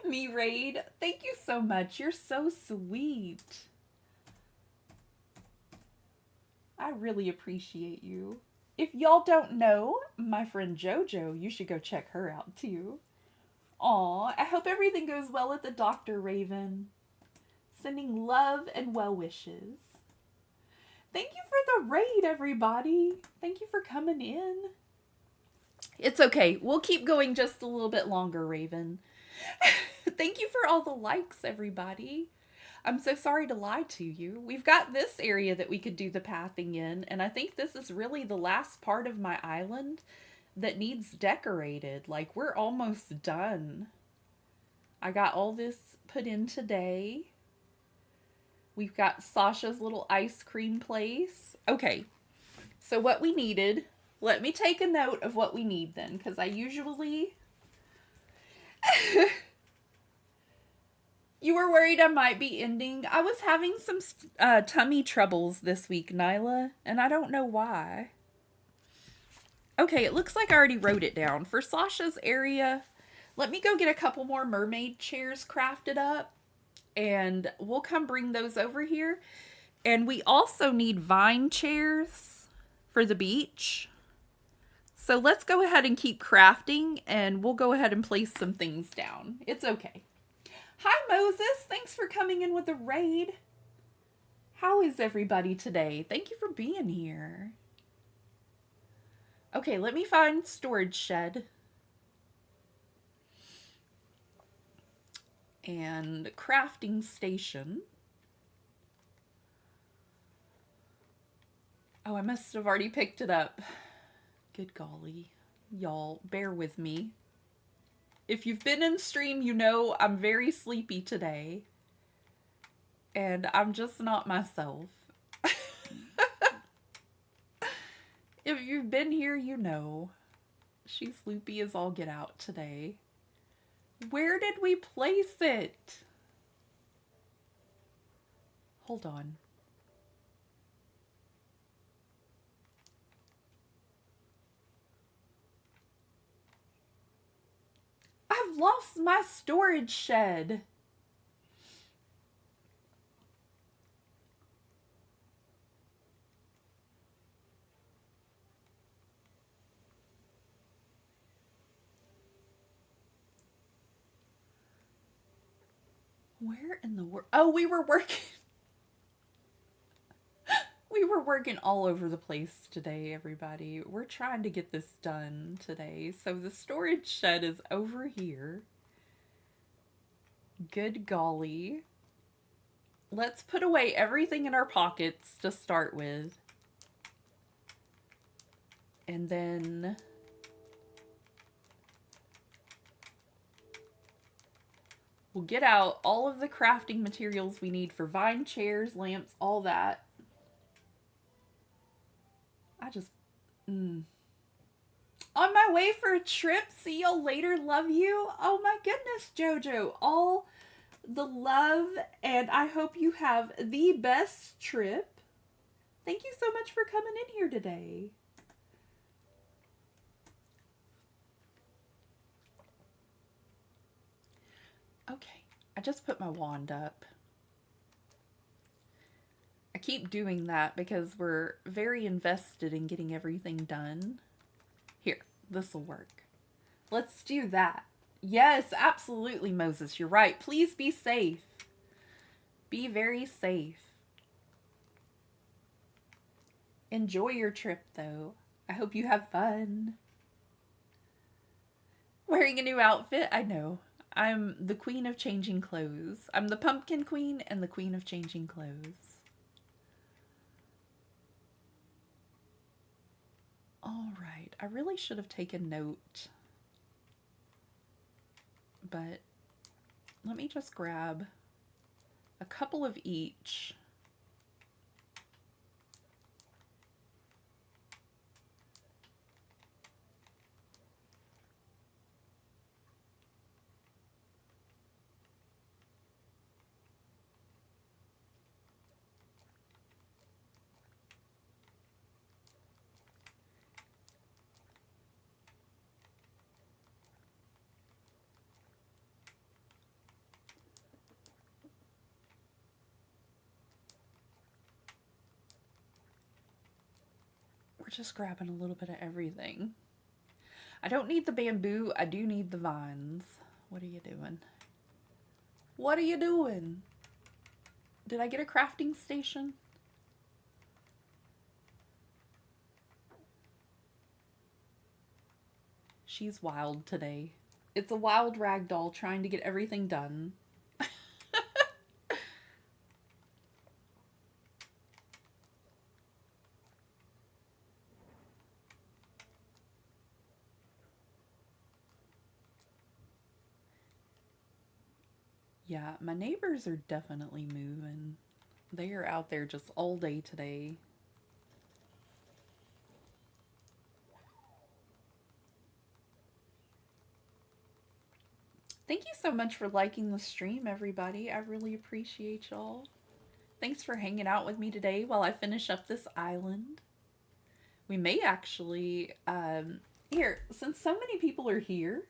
Me, Raid. Thank you so much. You're so sweet. I really appreciate you. If y'all don't know my friend JoJo, you should go check her out too. Aw, I hope everything goes well at the doctor, Raven. Sending love and well wishes. Thank you for the raid, everybody. Thank you for coming in. It's okay. We'll keep going just a little bit longer, Raven. Thank you for all the likes, everybody. I'm so sorry to lie to you. We've got this area that we could do the pathing in, and I think this is really the last part of my island that needs decorated. Like, we're almost done. I got all this put in today. We've got Sasha's little ice cream place. Okay, so what we needed, let me take a note of what we need then, because I usually... You were worried I might be ending. I was having some tummy troubles this week, Nyla, and I don't know why. Okay, it looks like I already wrote it down. For Sasha's area, let me go get a couple more mermaid chairs crafted up, and we'll come bring those over here. And we also need vine chairs for the beach. So let's go ahead and keep crafting, and we'll go ahead and place some things down. It's okay. Hi, Moses. Thanks for coming in with a raid. How is everybody today? Thank you for being here. Okay, let me find storage shed. And crafting station. Oh, I must have already picked it up. Good golly. Y'all, bear with me. If you've been in stream, you know I'm very sleepy today. And I'm just not myself. If you've been here, you know. She's loopy as all get out today. Where did we place it? Hold on. I've lost my storage shed. Where in the world? Oh, we were working. We were working all over the place today, everybody. We're trying to get this done today. So the storage shed is over here. Good golly. Let's put away everything in our pockets to start with. And then we'll get out all of the crafting materials we need for vine chairs, lamps, all that. On my way for a trip. See y'all later. Love you. Oh my goodness, Jojo. All the love, and I hope you have the best trip. Thank you so much for coming in here today. Okay, I just put my wand up. I keep doing that because we're very invested in getting everything done. Here, this will work. Let's do that. Yes, absolutely, Moses. You're right. Please be safe. Be very safe. Enjoy your trip, though. I hope you have fun. Wearing a new outfit? I know. I'm the queen of changing clothes. I'm the pumpkin queen and the queen of changing clothes. All right, I really should have taken note, but let me just grab a couple of each. We're just grabbing a little bit of everything. I don't need the bamboo. I do need the vines. What are you doing? What are you doing? Did I get a crafting station? She's wild today. It's a wild ragdoll trying to get everything done. Yeah, my neighbors are definitely moving. They are out there just all day today. Thank you so much for liking the stream, everybody. I really appreciate y'all. Thanks for hanging out with me today while I finish up this island. We may actually, here, since so many people are here,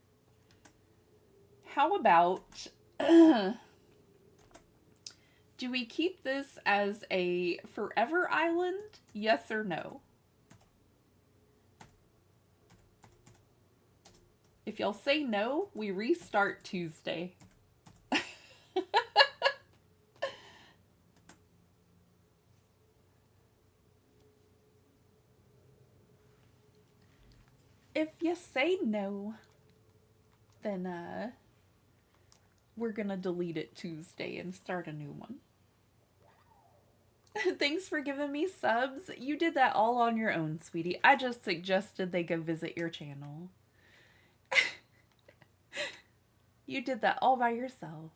how about, do we keep this as a forever island? Yes or no? If y'all say no, we restart Tuesday. If you say no, then we're gonna delete it Tuesday and start a new one. Thanks for giving me subs. You did that all on your own, sweetie. I just suggested they go visit your channel. You did that all by yourself.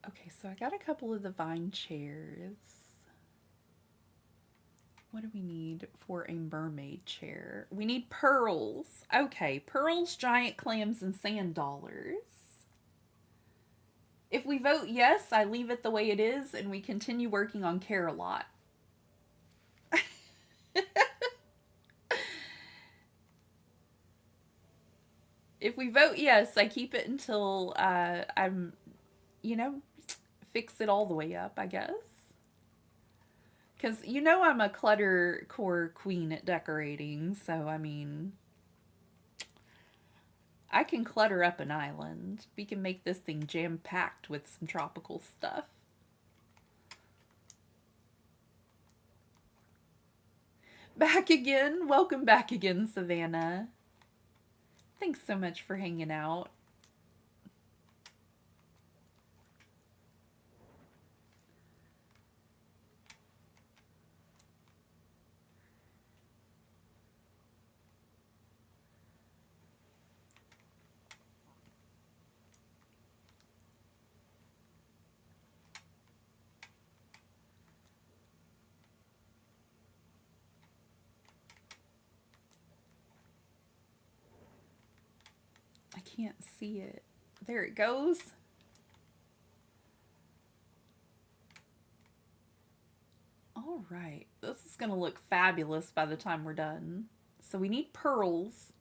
Okay, so I got a couple of the vine chairs. What do we need for a mermaid chair? We need pearls. Okay, pearls, giant clams, and sand dollars. If we vote yes, I leave it the way it is and we continue working on Care-a-Lot. If we vote yes, I keep it until I'm, you know, fix it all the way up, I guess. Because I'm a clutter core queen at decorating, so I mean, I can clutter up an island. We can make this thing jam packed with some tropical stuff. Back again. Welcome back again, Savannah. Thanks so much for hanging out. I can't see it. There it goes. All right. This is going to look fabulous by the time we're done. So we need pearls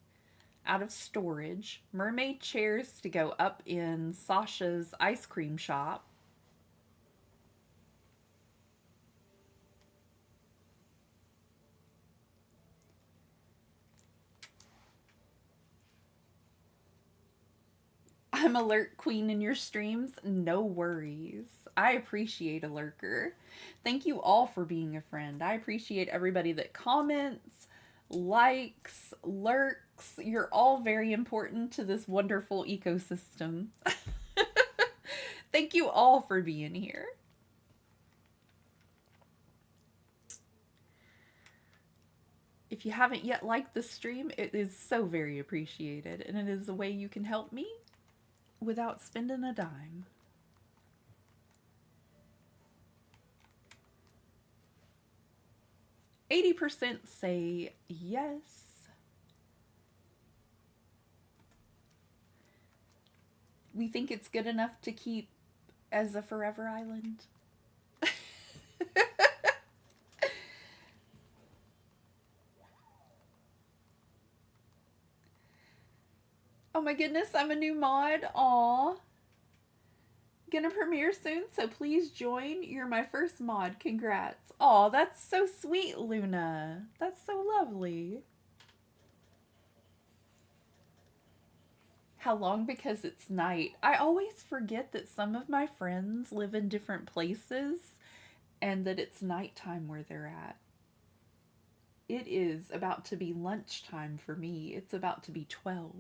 out of storage, mermaid chairs to go up in Sasha's ice cream shop. I'm a lurk queen in your streams. No worries. I appreciate a lurker. Thank you all for being a friend. I appreciate everybody that comments, likes, lurks. You're all very important to this wonderful ecosystem. Thank you all for being here. If you haven't yet liked the stream, it is so very appreciated, and it is a way you can help me without spending a dime. 80% say yes. We think it's good enough to keep as a forever island. Oh my goodness, I'm a new mod. Aw. Gonna premiere soon, so please join. You're my first mod. Congrats. Aw, that's so sweet, Luna. That's so lovely. How long? Because it's night. I always forget that some of my friends live in different places and that it's nighttime where they're at. It is about to be lunchtime for me. It's about to be 12.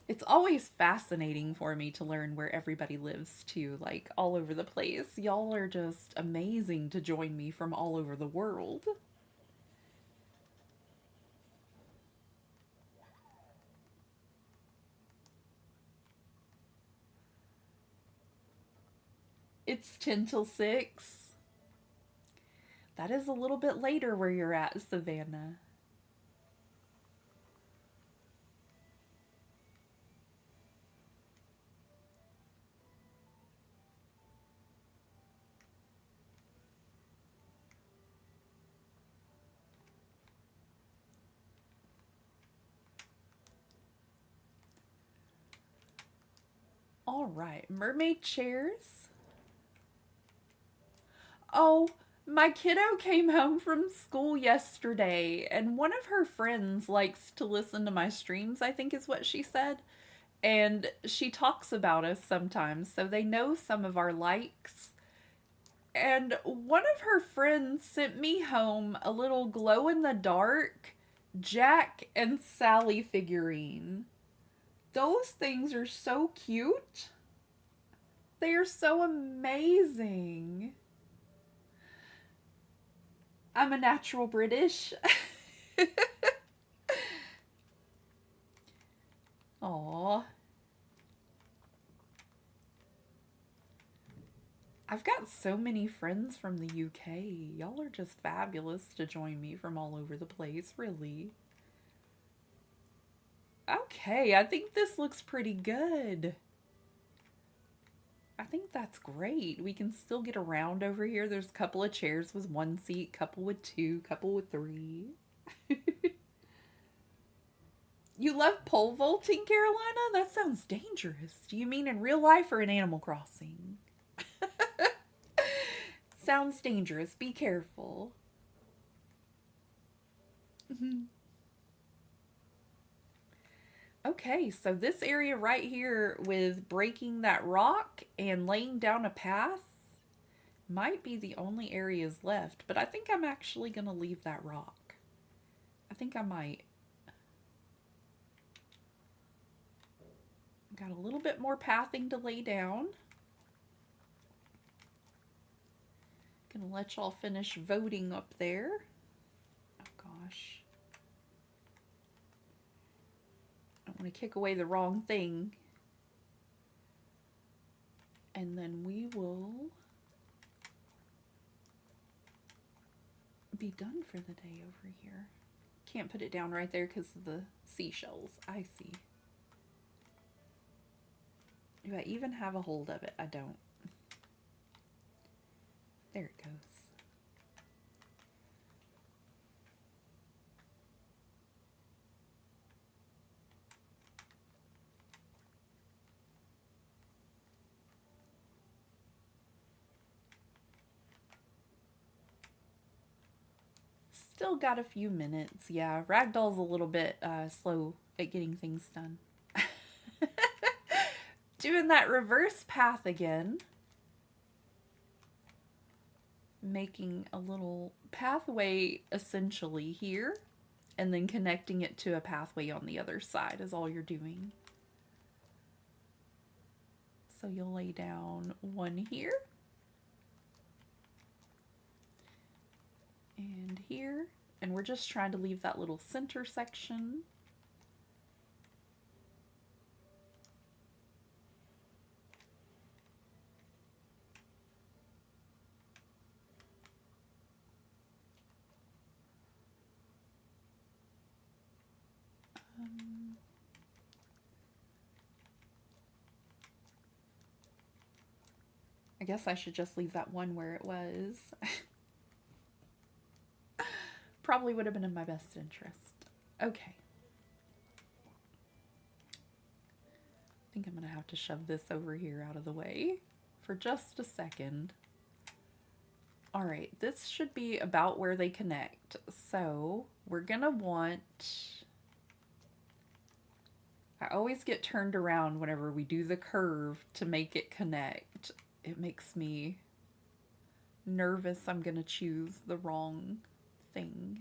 It's always fascinating for me to learn where everybody lives too, like all over the place. Y'all are just amazing to join me from all over the world. It's 10 till 6. That is a little bit later where you're at, Savannah. All right, mermaid chairs. Oh, my kiddo came home from school yesterday, and one of her friends likes to listen to my streams, I think is what she said. And she talks about us sometimes, so they know some of our likes. And one of her friends sent me home a little glow in the dark Jack and Sally figurine. Those things are so cute. They are so amazing. I'm a natural British. Aww. I've got so many friends from the UK. Y'all are just fabulous to join me from all over the place, really. Okay, I think this looks pretty good. I think that's great. We can still get around over here. There's a couple of chairs with one seat, couple with two, couple with three. You love pole vaulting, Carolina? That sounds dangerous. Do you mean in real life or in Animal Crossing? Sounds dangerous. Be careful. Okay, so this area right here with breaking that rock and laying down a path might be the only areas left, but I think I'm actually going to leave that rock. I think I might. Got a little bit more pathing to lay down. Gonna let y'all finish voting up there. Oh gosh. I don't want to kick away the wrong thing. And then we will be done for the day over here. Can't put it down right there because of the seashells. I see. Do I even have a hold of it? I don't. There it goes. Still got a few minutes. Yeah, Ragdoll's a little bit slow at getting things done. Doing that reverse path again. Making a little pathway essentially here. And then connecting it to a pathway on the other side is all you're doing. So you'll lay down one here. And here. And we're just trying to leave that little center section. I guess I should just leave that one where it was. Probably would have been in my best interest. Okay. I think I'm going to have to shove this over here out of the way for just a second. All right, this should be about where they connect. So we're going to want... I always get turned around whenever we do the curve to make it connect. It makes me nervous I'm going to choose the wrong thing.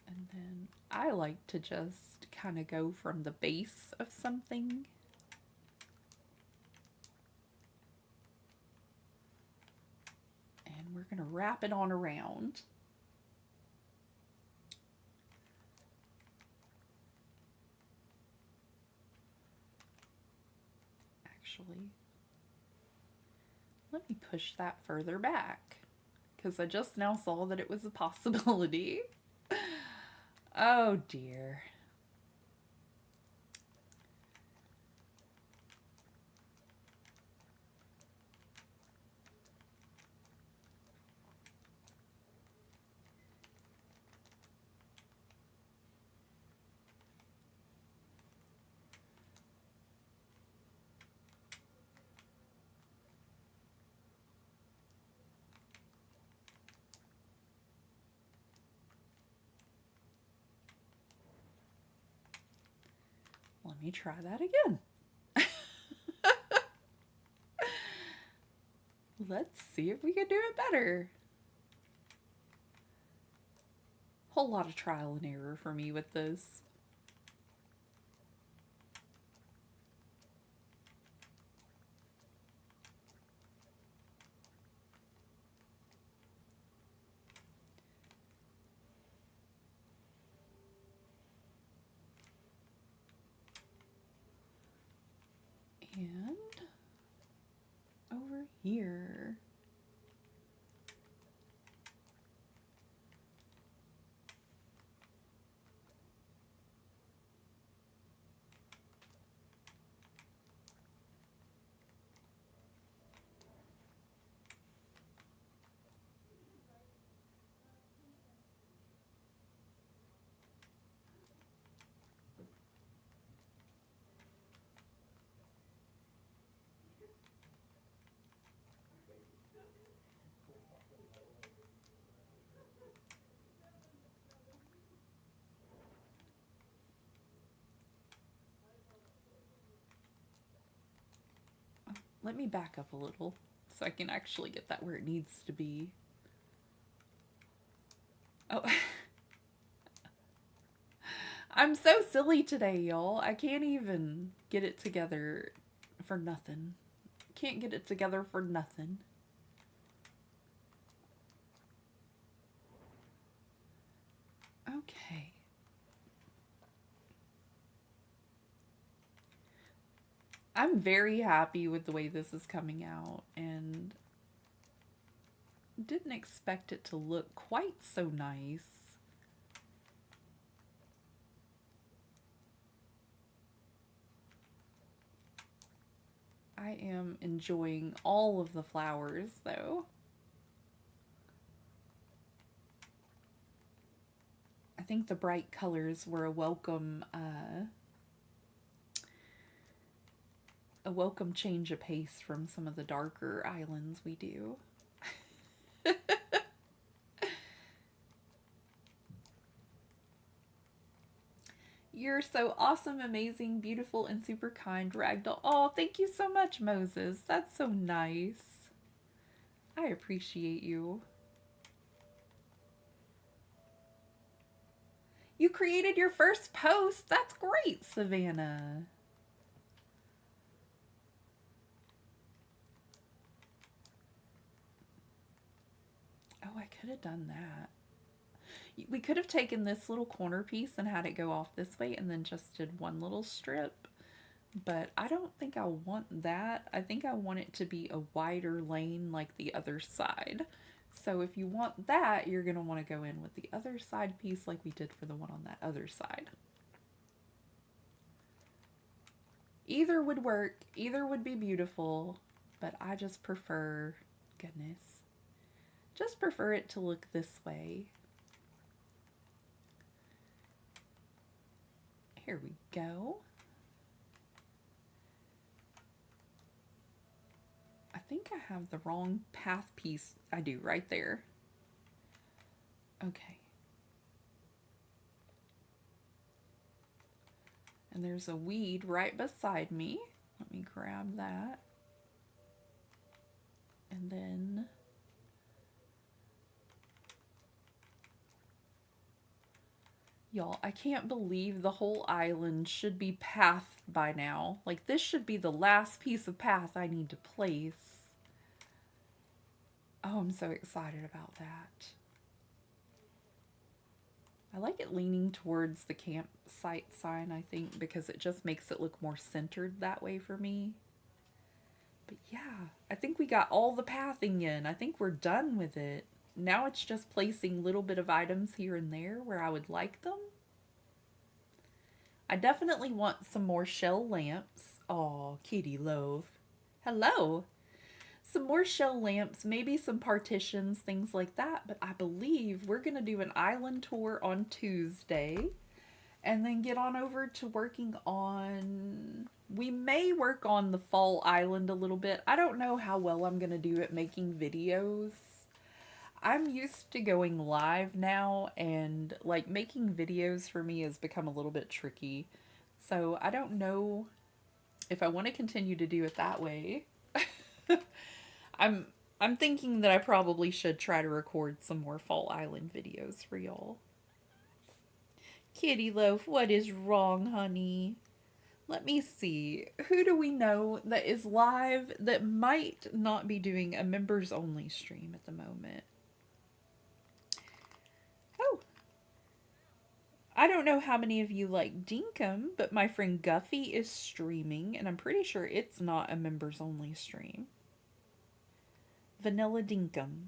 And then I like to just kind of go from the base of something. And we're going to wrap it on around. Actually, let me push that further back because I just now saw that it was a possibility. Oh dear. Let me try that again. Let's see if we can do it better. Whole lot of trial and error for me with this. And over here. Let me back up a little so I can actually get that where it needs to be. Oh, I'm so silly today, y'all. I can't even get it together for nothing. Can't get it together for nothing. Okay. I'm very happy with the way this is coming out, and didn't expect it to look quite so nice. I am enjoying all of the flowers, though. I think the bright colors were a welcome change of pace from some of the darker islands we do. You're so awesome, amazing, beautiful, and super kind, Ragdoll. Oh, thank you so much, Moses. That's so nice. I appreciate you. You created your first post. That's great, Savannah. Oh, I could have done that. We could have taken this little corner piece and had it go off this way and then just did one little strip. But I don't think I want that. I think I want it to be a wider lane like the other side. So if you want that, you're going to want to go in with the other side piece like we did for the one on that other side. Either would work. Either would be beautiful. But I just prefer, goodness, just prefer it to look this way. Here we go. I think I have the wrong path piece. I do, right there. Okay. And there's a weed right beside me. Let me grab that. And then y'all, I can't believe the whole island should be pathed by now. Like, this should be the last piece of path I need to place. Oh, I'm so excited about that. I like it leaning towards the campsite sign, I think, because it just makes it look more centered that way for me. But yeah, I think we got all the pathing in. I think we're done with it. Now it's just placing little bit of items here and there where I would like them. I definitely want some more shell lamps. Aw, Kitty Love. Hello. Some more shell lamps, maybe some partitions, things like that. But I believe we're going to do an island tour on Tuesday and then get on over to working on... We may work on the fall island a little bit. I don't know how well I'm going to do at making videos. I'm used to going live now, and like making videos for me has become a little bit tricky. So I don't know if I want to continue to do it that way. I'm thinking that I probably should try to record some more Fall Island videos for y'all. Kitty Loaf, what is wrong, honey? Let me see. Who do we know that is live that might not be doing a members only stream at the moment? Oh, I don't know how many of you like Dinkum, but my friend Guffy is streaming, and I'm pretty sure it's not a members only stream. Vanilla Dinkum.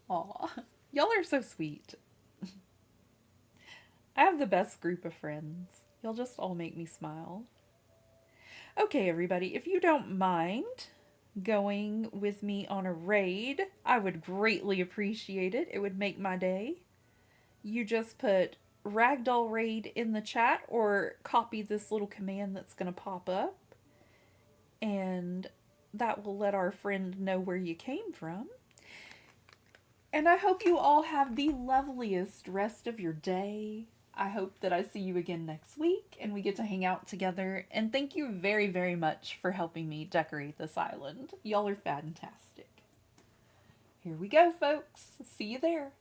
Aw, y'all are so sweet. I have the best group of friends. You'll just all make me smile. Okay, everybody, if you don't mind going with me on a raid, I would greatly appreciate it. It would make my day. You just put Ragdoll Raid in the chat or copy this little command that's going to pop up, and that will let our friend know where you came from. And I hope you all have the loveliest rest of your day. I hope that I see you again next week and we get to hang out together. And thank you very, very much for helping me decorate this island. Y'all are fantastic. Here we go, folks. See you there.